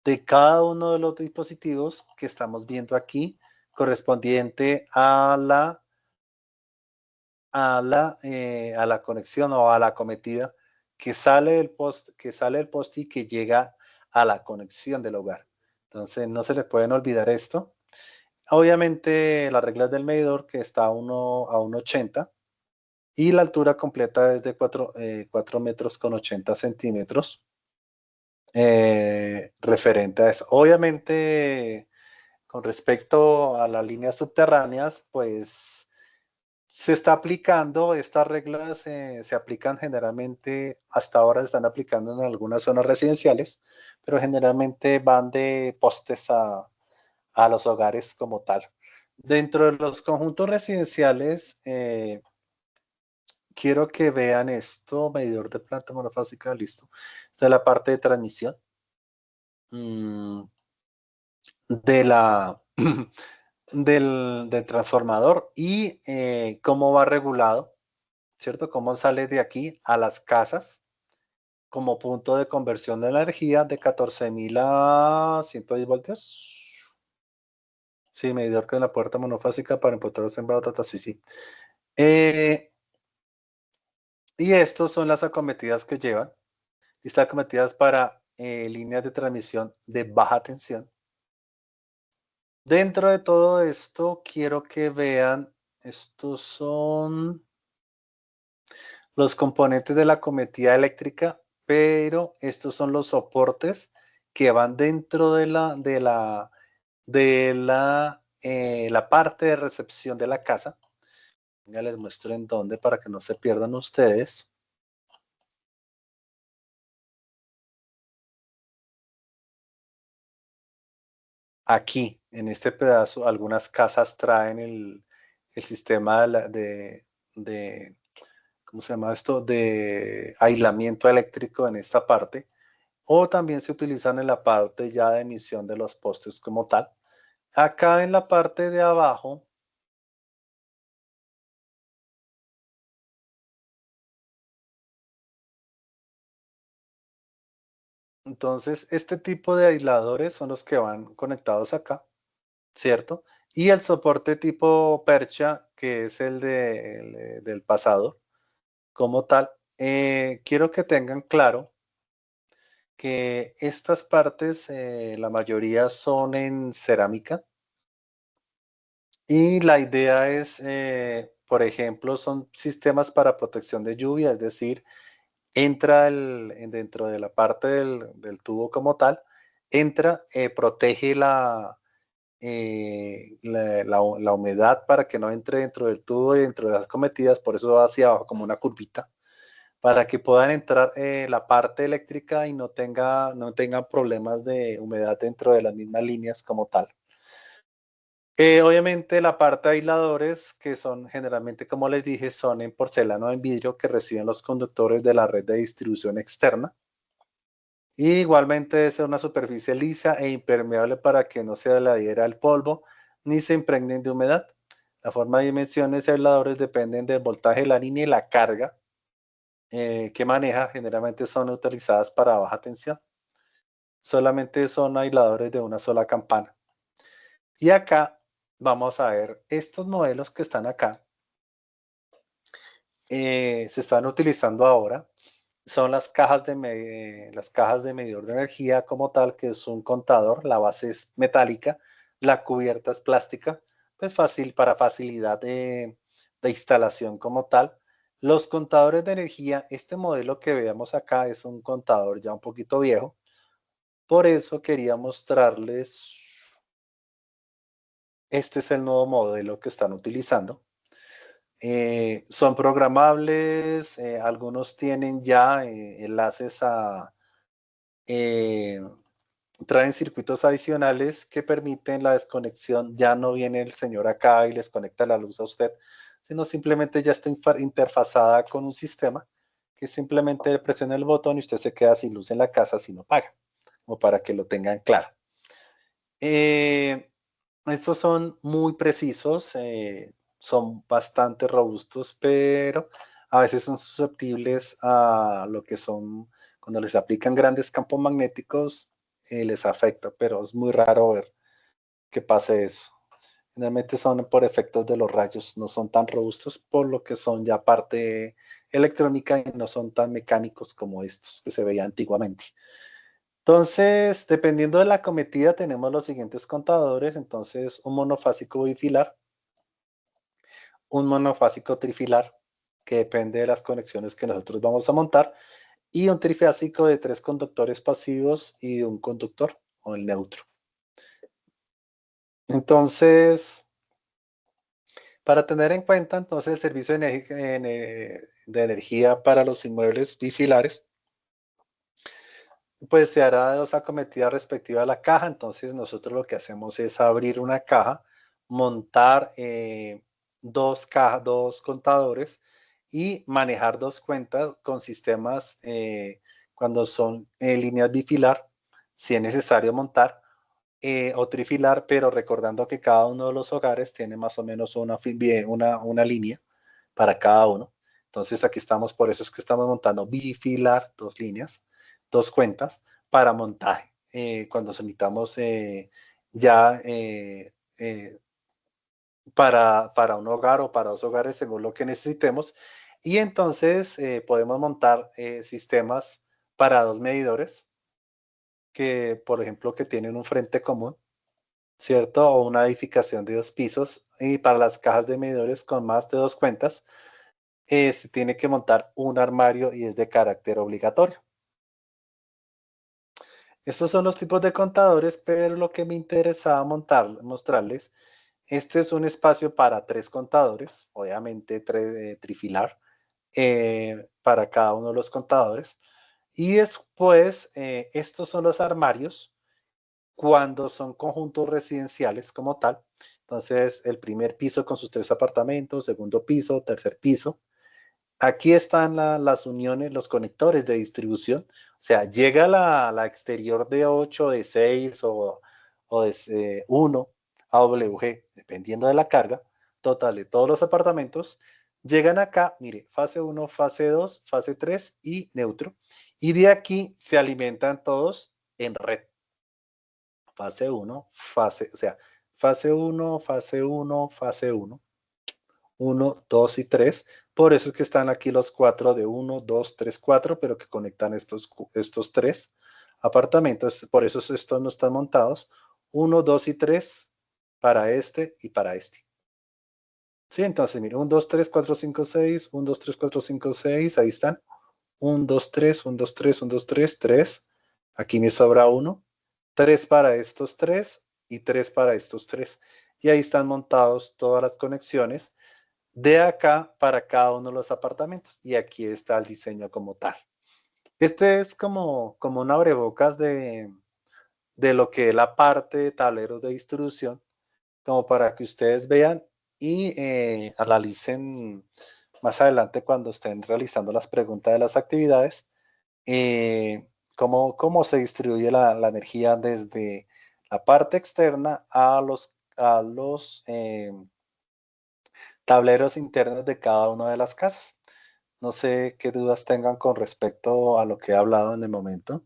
de cada uno de los dispositivos que estamos viendo aquí correspondiente a la conexión o a la cometida que sale del poste y que llega a la conexión del hogar. Entonces no se le pueden olvidar esto. Obviamente las reglas del medidor que está a 1,80 y la altura completa es de 4 metros con 80 centímetros. Referente a eso. Obviamente, con respecto a las líneas subterráneas, pues se está aplicando, estas reglas se aplican generalmente, hasta ahora se están aplicando en algunas zonas residenciales, pero generalmente van de postes a los hogares como tal. Dentro de los conjuntos residenciales, quiero que vean esto, medidor de planta monofásica, listo. Esta es la parte de transmisión. De la, del transformador y cómo va regulado, ¿cierto? Cómo sale de aquí a las casas como punto de conversión de energía de 14.000 a 110 voltios. Sí, medidor que en la puerta monofásica para encontrar sembrado, sí, sí. Y estos son las acometidas que llevan. Están acometidas para líneas de transmisión de baja tensión. Dentro de todo esto, quiero que vean, estos son los componentes de la cometida eléctrica, pero estos son los soportes que van dentro la parte de recepción de la casa. Ya les muestro en dónde para que no se pierdan ustedes. Aquí, en este pedazo, algunas casas traen el sistema de ¿cómo se llama esto? De aislamiento eléctrico en esta parte, o también se utilizan en la parte ya de emisión de los postes como tal. Acá en la parte de abajo, entonces este tipo de aisladores son los que van conectados acá, ¿cierto? Y el soporte tipo percha, que es del pasador como tal. Quiero que tengan claro que estas partes, la mayoría son en cerámica y la idea es, por ejemplo, son sistemas para protección de lluvia, es decir, entra dentro de la parte del tubo como tal, entra, protege la humedad para que no entre dentro del tubo y dentro de las cometidas, por eso va hacia abajo como una curvita para que puedan entrar la parte eléctrica y no tengan problemas de humedad dentro de las mismas líneas como tal. Obviamente la parte de aisladores, que son generalmente, como les dije, son en porcelana o en vidrio que reciben los conductores de la red de distribución externa. Y igualmente debe ser una superficie lisa e impermeable para que no se le adhiera el polvo ni se impregnen de humedad. La forma de dimensiones de aisladores dependen del voltaje de la línea y la carga que maneja, generalmente son utilizadas para baja tensión. Solamente son aisladores de una sola campana. Y acá vamos a ver estos modelos que están acá. Se están utilizando ahora. Son las cajas las cajas de medidor de energía como tal, que es un contador. La base es metálica. la cubierta es plástica, pues fácil para facilidad de instalación como tal. Los contadores de energía, este modelo que veamos acá es un contador ya un poquito viejo, por eso quería mostrarles, este es el nuevo modelo que están utilizando. Son programables, algunos tienen ya enlaces eh, traen circuitos adicionales que permiten la desconexión. Ya no viene el señor acá y les conecta la luz a usted, sino simplemente ya está interfazada con un sistema que simplemente presiona el botón y usted se queda sin luz en la casa si no paga, o para que lo tengan claro. Estos son muy precisos, son bastante robustos, pero a veces son susceptibles a lo que son, cuando les aplican grandes campos magnéticos, les afecta, pero es muy raro ver que pase eso. Generalmente son por efectos de los rayos, no son tan robustos, por lo que son ya parte electrónica y no son tan mecánicos como estos que se veían antiguamente. Entonces, dependiendo de la cometida, tenemos los siguientes contadores. Entonces, un monofásico bifilar, un monofásico trifilar, que depende de las conexiones que nosotros vamos a montar, y un trifásico de 3 conductores pasivos y un conductor, o el neutro. Entonces, para tener en cuenta, entonces, el servicio de energía para los inmuebles bifilares, pues se hará de 2 acometidas respectiva a la caja. Entonces nosotros lo que hacemos es abrir una caja, montar dos contadores y manejar 2 cuentas con sistemas cuando son líneas bifilar, si es necesario montar, o trifilar, pero recordando que cada uno de los hogares tiene más o menos una línea para cada uno. Entonces aquí estamos, por eso es que estamos montando bifilar, 2 líneas, 2 cuentas para montaje. Cuando necesitamos ya para un hogar o para 2 hogares según lo que necesitemos. Y entonces podemos montar sistemas para 2 medidores que, por ejemplo, que tienen un frente común, ¿cierto? O una edificación de 2 pisos. Y para las cajas de medidores con más de 2 cuentas, se tiene que montar un armario y es de carácter obligatorio. Estos son los tipos de contadores, pero lo que me interesaba mostrarles, este es un espacio para 3 contadores, obviamente trifilar, para cada uno de los contadores. Y después, estos son los armarios cuando son conjuntos residenciales como tal. Entonces, el primer piso con sus 3 apartamentos, segundo piso, tercer piso. Aquí están las uniones, los conectores de distribución. O sea, llega la exterior de 8, de 6 o de 1 a WG, dependiendo de la carga total de todos los apartamentos. Llegan acá, mire, fase 1, fase 2, fase 3 y neutro. Y de aquí se alimentan todos en red. Fase 1, o sea, fase 1, fase 1, fase 1. 1, 2 y 3. Por eso es que están aquí los 4 de 1, 2, 3, 4, pero que conectan estos 3 apartamentos. Por eso estos no están montados. 1, 2 y 3 para este y para este. Sí, entonces, mire, 1, 2, 3, 4, 5, 6, 1, 2, 3, 4, 5, 6, ahí están. 1, 2, 3, 1, 2, 3, 1, 2, 3, 3. Aquí me sobra 1. 3 para estos 3 y 3 para estos 3. Y ahí están montados todas las conexiones de acá para cada uno de los apartamentos. Y aquí está el diseño como tal. Este es como un abrebocas de lo que es la parte de tableros de distribución, como para que ustedes vean y analicen más adelante cuando estén realizando las preguntas de las actividades, cómo se distribuye la energía desde la parte externa a los tableros internos de cada una de las casas. No sé qué dudas tengan con respecto a lo que he hablado en el momento.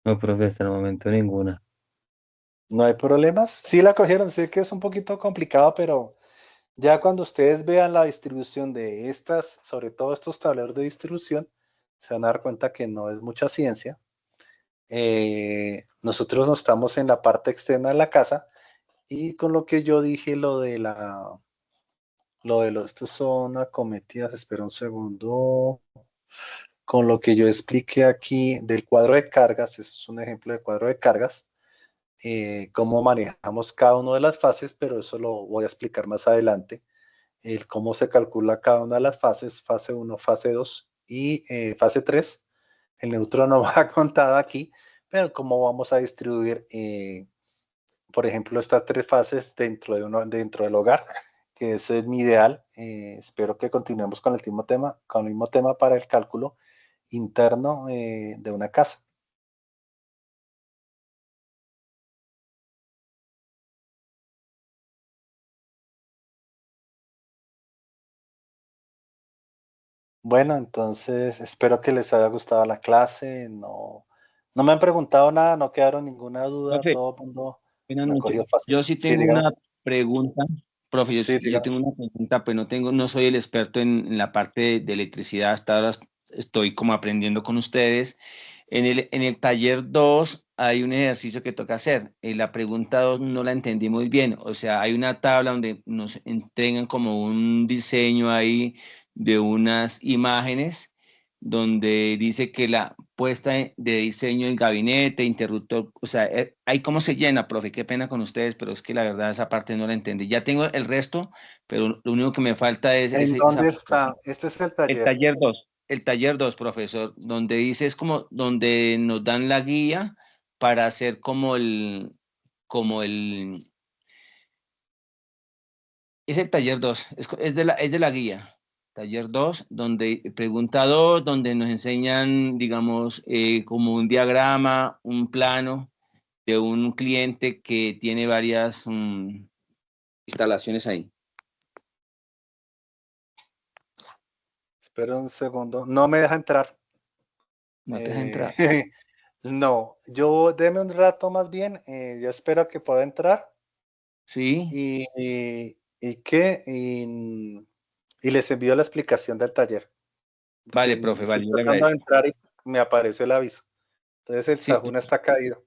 No, profe, hasta el momento ninguna. No hay problemas. Sí la cogieron, sé que es un poquito complicado, pero ya cuando ustedes vean la distribución de estas, sobre todo estos tableros de distribución, se van a dar cuenta que no es mucha ciencia. Nosotros no estamos en la parte externa de la casa y con lo que yo dije, estos son acometidas, espera un segundo, con lo que yo expliqué aquí del cuadro de cargas, eso es un ejemplo de cuadro de cargas, cómo manejamos cada una de las fases, pero eso lo voy a explicar más adelante, el cómo se calcula cada una de las fases, fase uno, fase 2 y fase 3. El neutrón no va contado aquí, pero cómo vamos a distribuir, por ejemplo, estas tres fases dentro del hogar, que ese es mi ideal. Espero que continuemos con el mismo tema para el cálculo interno de una casa. Bueno, entonces espero que les haya gustado la clase. No, no me han preguntado nada, no quedaron ninguna duda, Profe, todo el mundo buenas la noches. cogió fácil. Yo sí Sí, tengo dígame. una pregunta, profe, Sí, yo dígame. tengo una pregunta, pues no soy el experto en la parte de electricidad, hasta ahora estoy como aprendiendo con ustedes. En el taller 2 hay un ejercicio que toca hacer. La pregunta 2 no la entendí muy bien. O sea, hay una tabla donde nos entregan como un diseño ahí de unas imágenes donde dice que la puesta de diseño en gabinete, interruptor, o sea, ahí cómo se llena, profe, qué pena con ustedes, pero es que la verdad esa parte no la entendí. Ya tengo el resto, pero lo único que me falta es ¿En esa dónde parte. está? Este es el taller. El taller 2 profesor, donde dice es como donde nos dan la guía para hacer como el, es el taller 2 es de la guía. Taller 2 donde pregunta 2 donde nos enseñan, digamos, como un diagrama, un plano de un cliente que tiene varias instalaciones ahí. Espera un segundo. No me deja entrar. No te deja entrar. No, yo deme un rato más bien. Yo espero que pueda entrar Sí, y les envío la explicación del taller. Porque vale, profe, estoy vale, yo le tratando de agradezco. entrar y me apareció el aviso. Entonces el Sí, Sajuna está caído.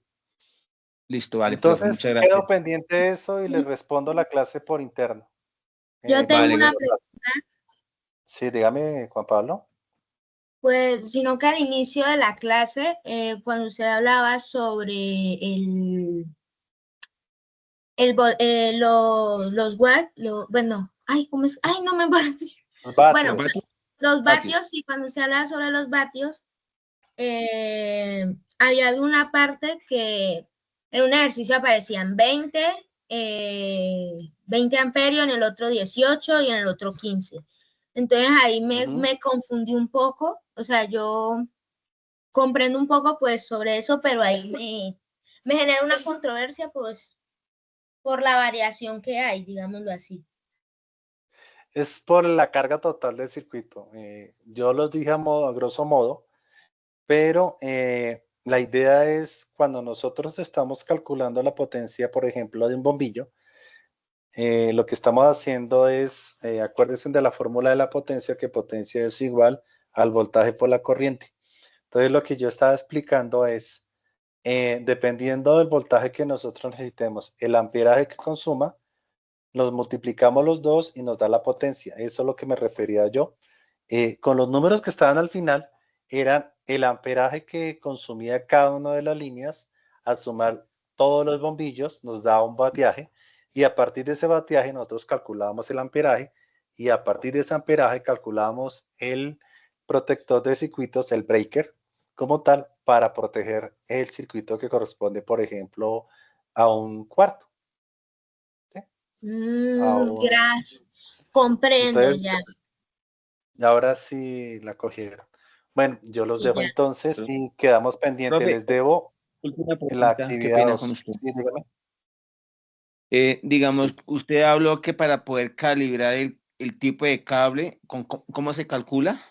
listo, vale, profe, Entonces muchas gracias. quedo pendiente de eso y les respondo la clase por interno. Yo tengo Vale, una gracias. pregunta, Sí, dígame, Juan Pablo. pues, sino que al inicio de la clase, cuando usted hablaba sobre los watts, bueno, ay, ¿cómo es? Ay, no me acuerdo. Los Los Bueno, vatios. vatios, los vatios. vatios, sí, cuando se hablaba sobre los vatios, había una parte que en un ejercicio aparecían 20 amperios, en el otro 18 y en el otro 15. Entonces ahí Ujú. me confundí un poco, o sea, yo comprendo un poco pues sobre eso, pero ahí me genera una controversia pues por la variación que hay, digámoslo así. Es por la carga total del circuito. Yo los dije a grosso modo, pero la idea es cuando nosotros estamos calculando la potencia, por ejemplo, de un bombillo, lo que estamos haciendo es, acuérdense de la fórmula de la potencia, que potencia es igual al voltaje por la corriente. Entonces, lo que yo estaba explicando es, dependiendo del voltaje que nosotros necesitemos, el amperaje que consuma, los multiplicamos los dos y nos da la potencia. Eso es lo que me refería yo. Con los números que estaban al final, eran el amperaje que consumía cada una de las líneas. Al sumar todos los bombillos, nos da un vatiaje. Y a partir de ese vatiaje, nosotros calculábamos el amperaje. Y a partir de ese amperaje, calculábamos el protector de circuitos, el breaker, como tal, para proteger el circuito que corresponde, por ejemplo, a un cuarto. ¿Sí? Gracias, comprendo Entonces, ya, ahora sí la cogieron. Bueno, yo los sí, dejo ya. entonces y quedamos pendientes. Profe, Les debo última la pregunta, qué actividad pena con 2. usted. Sí, dígame. Digamos, Sí. usted habló que para poder calibrar el tipo de cable, ¿cómo se calcula?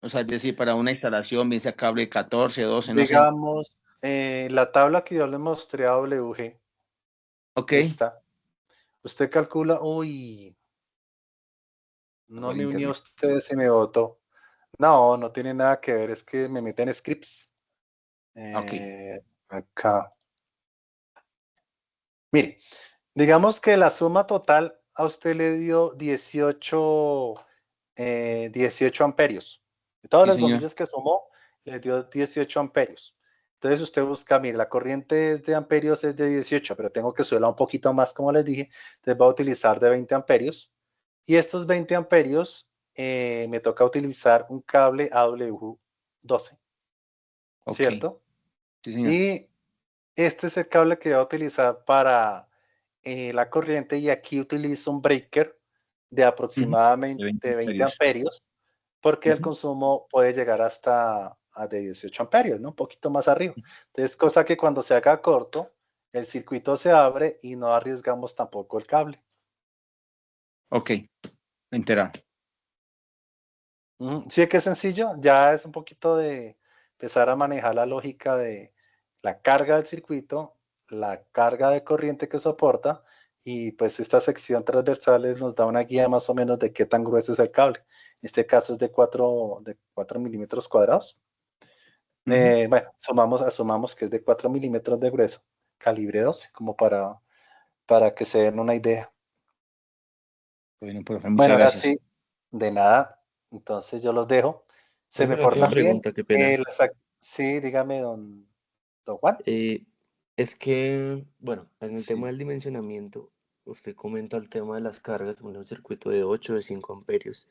O sea, es decir, para una instalación, bien sea cable 14, 12, no sé. Digamos, la tabla que yo les mostré a WG, Ok. Ahí está. Usted calcula, uy, no Por me unió internet. usted, se me votó. No, no tiene nada que ver, es que me meten scripts. Ok. Acá. Mire, digamos que la suma total a usted le dio 18 amperios. De todos Sí, los señor. bombillos que sumó, le dio 18 amperios. Entonces usted busca, mire, la corriente es de amperios, es de 18, pero tengo que subirla un poquito más, como les dije. Entonces voy a utilizar de 20 amperios. Y estos 20 amperios me toca utilizar un cable AW12, Ok. ¿cierto? Sí, señor. Y este es el cable que voy a utilizar para la corriente, y aquí utilizo un breaker de Ujú. De 20 aproximadamente 20 amperios. amperios, porque el Ujú. consumo puede llegar hasta a de 18 amperios, ¿no? Un poquito más arriba. Entonces, cosa que cuando se haga corto, el circuito se abre y no arriesgamos tampoco el cable. Ok. Enterado. Sí, que es sencillo, ya es un poquito de empezar a manejar la lógica de la carga del circuito, la carga de corriente que soporta, y pues esta sección transversales nos da una guía más o menos de qué tan grueso es el cable. En este caso es de 4 milímetros cuadrados. Ujú. Bueno, asumamos que es de 4 milímetros de grueso, calibre 12, como para que se den una idea. Bueno, profe, Bueno, muchas ahora gracias. sí, de nada, entonces yo los dejo. Se me Profe, la última portan bien. pregunta, qué pena. Sí, dígame, don Juan. Es que, bueno, en el tema Sí. del dimensionamiento, usted comenta el tema de las cargas, un circuito de 8 de 5 amperios,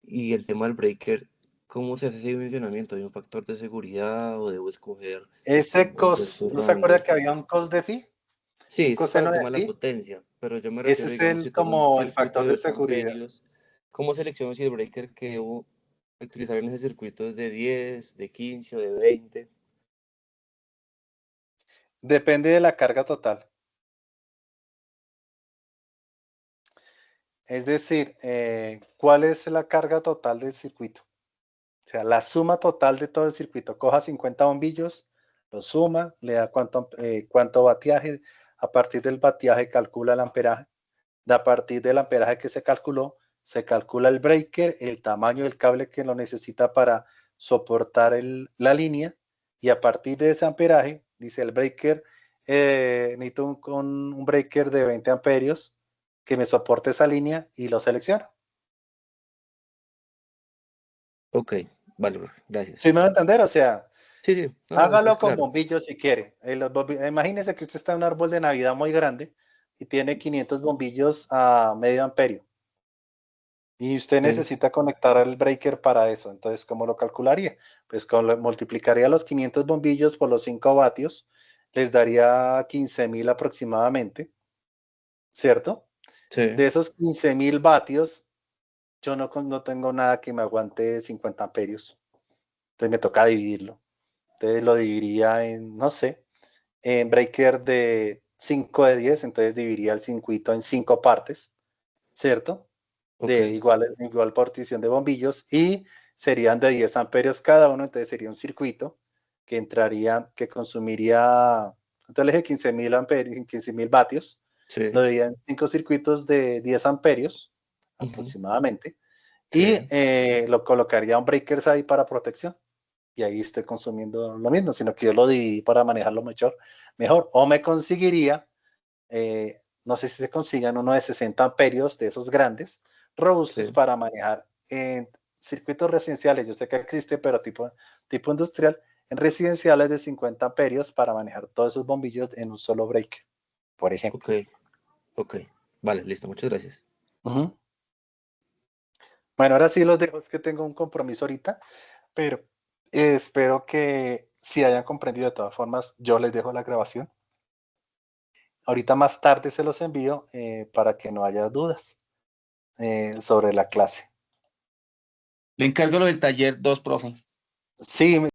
y el tema del breaker, ¿cómo se hace ese dimensionamiento? ¿Hay un factor de seguridad o debo escoger Ese un cierto ¿no se acuerda rango? que había un cos de phi? Sí, Un eso es para el coseno de tema de la phi. potencia, pero yo me Ese refiero, es digamos, si tengo un como el circuito factor de de 8 seguridad. amperios, ¿cómo selecciono si el breaker que debo utilizar en ese circuito es de 10, de 15 o de 20? Depende de la carga total. Es decir, ¿cuál es la carga total del circuito? O sea, la suma total de todo el circuito. Coja 50 bombillos, lo suma, le da cuánto batiaje. A partir del batiaje calcula el amperaje. A partir del amperaje que se calculó, se calcula el breaker, el tamaño del cable que lo necesita para soportar la línea, y a partir de ese amperaje, dice el breaker, necesito un breaker de 20 amperios que me soporte esa línea, y lo selecciono. Ok, vale, profe, gracias. ¿Sí me va a entender? O sea, Sí, sí, no, es hágalo con claro. bombillos si quiere. Imagínese que usted está en un árbol de Navidad muy grande y tiene 500 bombillos a medio amperio. Y usted Sí, necesita conectar el breaker para eso. Entonces, ¿cómo lo calcularía? Pues multiplicaría los 500 bombillos por los 5 vatios, les daría 15.000 aproximadamente, ¿cierto? sí, De esos 15.000 vatios, yo no tengo nada que me aguante 50 amperios. Entonces me toca dividirlo. Entonces lo dividiría en, no sé, en breaker de 5 de 10, entonces dividiría el circuito en 5 partes, ¿cierto? ok, De igual partición de bombillos, y serían de 10 amperios cada uno. Entonces sería un circuito que consumiría, entonces le dije 15.000 amperios, 15.000 vatios, lo sí, dividía en 5 circuitos de 10 amperios ujú, aproximadamente, y sí, lo colocaría un breakers ahí para protección, y ahí estoy consumiendo lo mismo, sino que yo lo dividí para manejarlo mejor. O me conseguiría, no sé si se consigan uno de 60 amperios de esos grandes, robustos, sí, para manejar en circuitos residenciales. Yo sé que existe, pero tipo industrial, en residenciales de 50 amperios, para manejar todos esos bombillos en un solo breaker, por ejemplo. ok, ok. Vale, listo, muchas gracias. Ujú. Bueno, ahora sí los dejo, es que tengo un compromiso ahorita, pero espero que si hayan comprendido. De todas formas, yo les dejo la grabación. Ahorita más tarde se los envío, para que no haya dudas sobre la clase. Le encargo lo del taller 2, profe. Sí,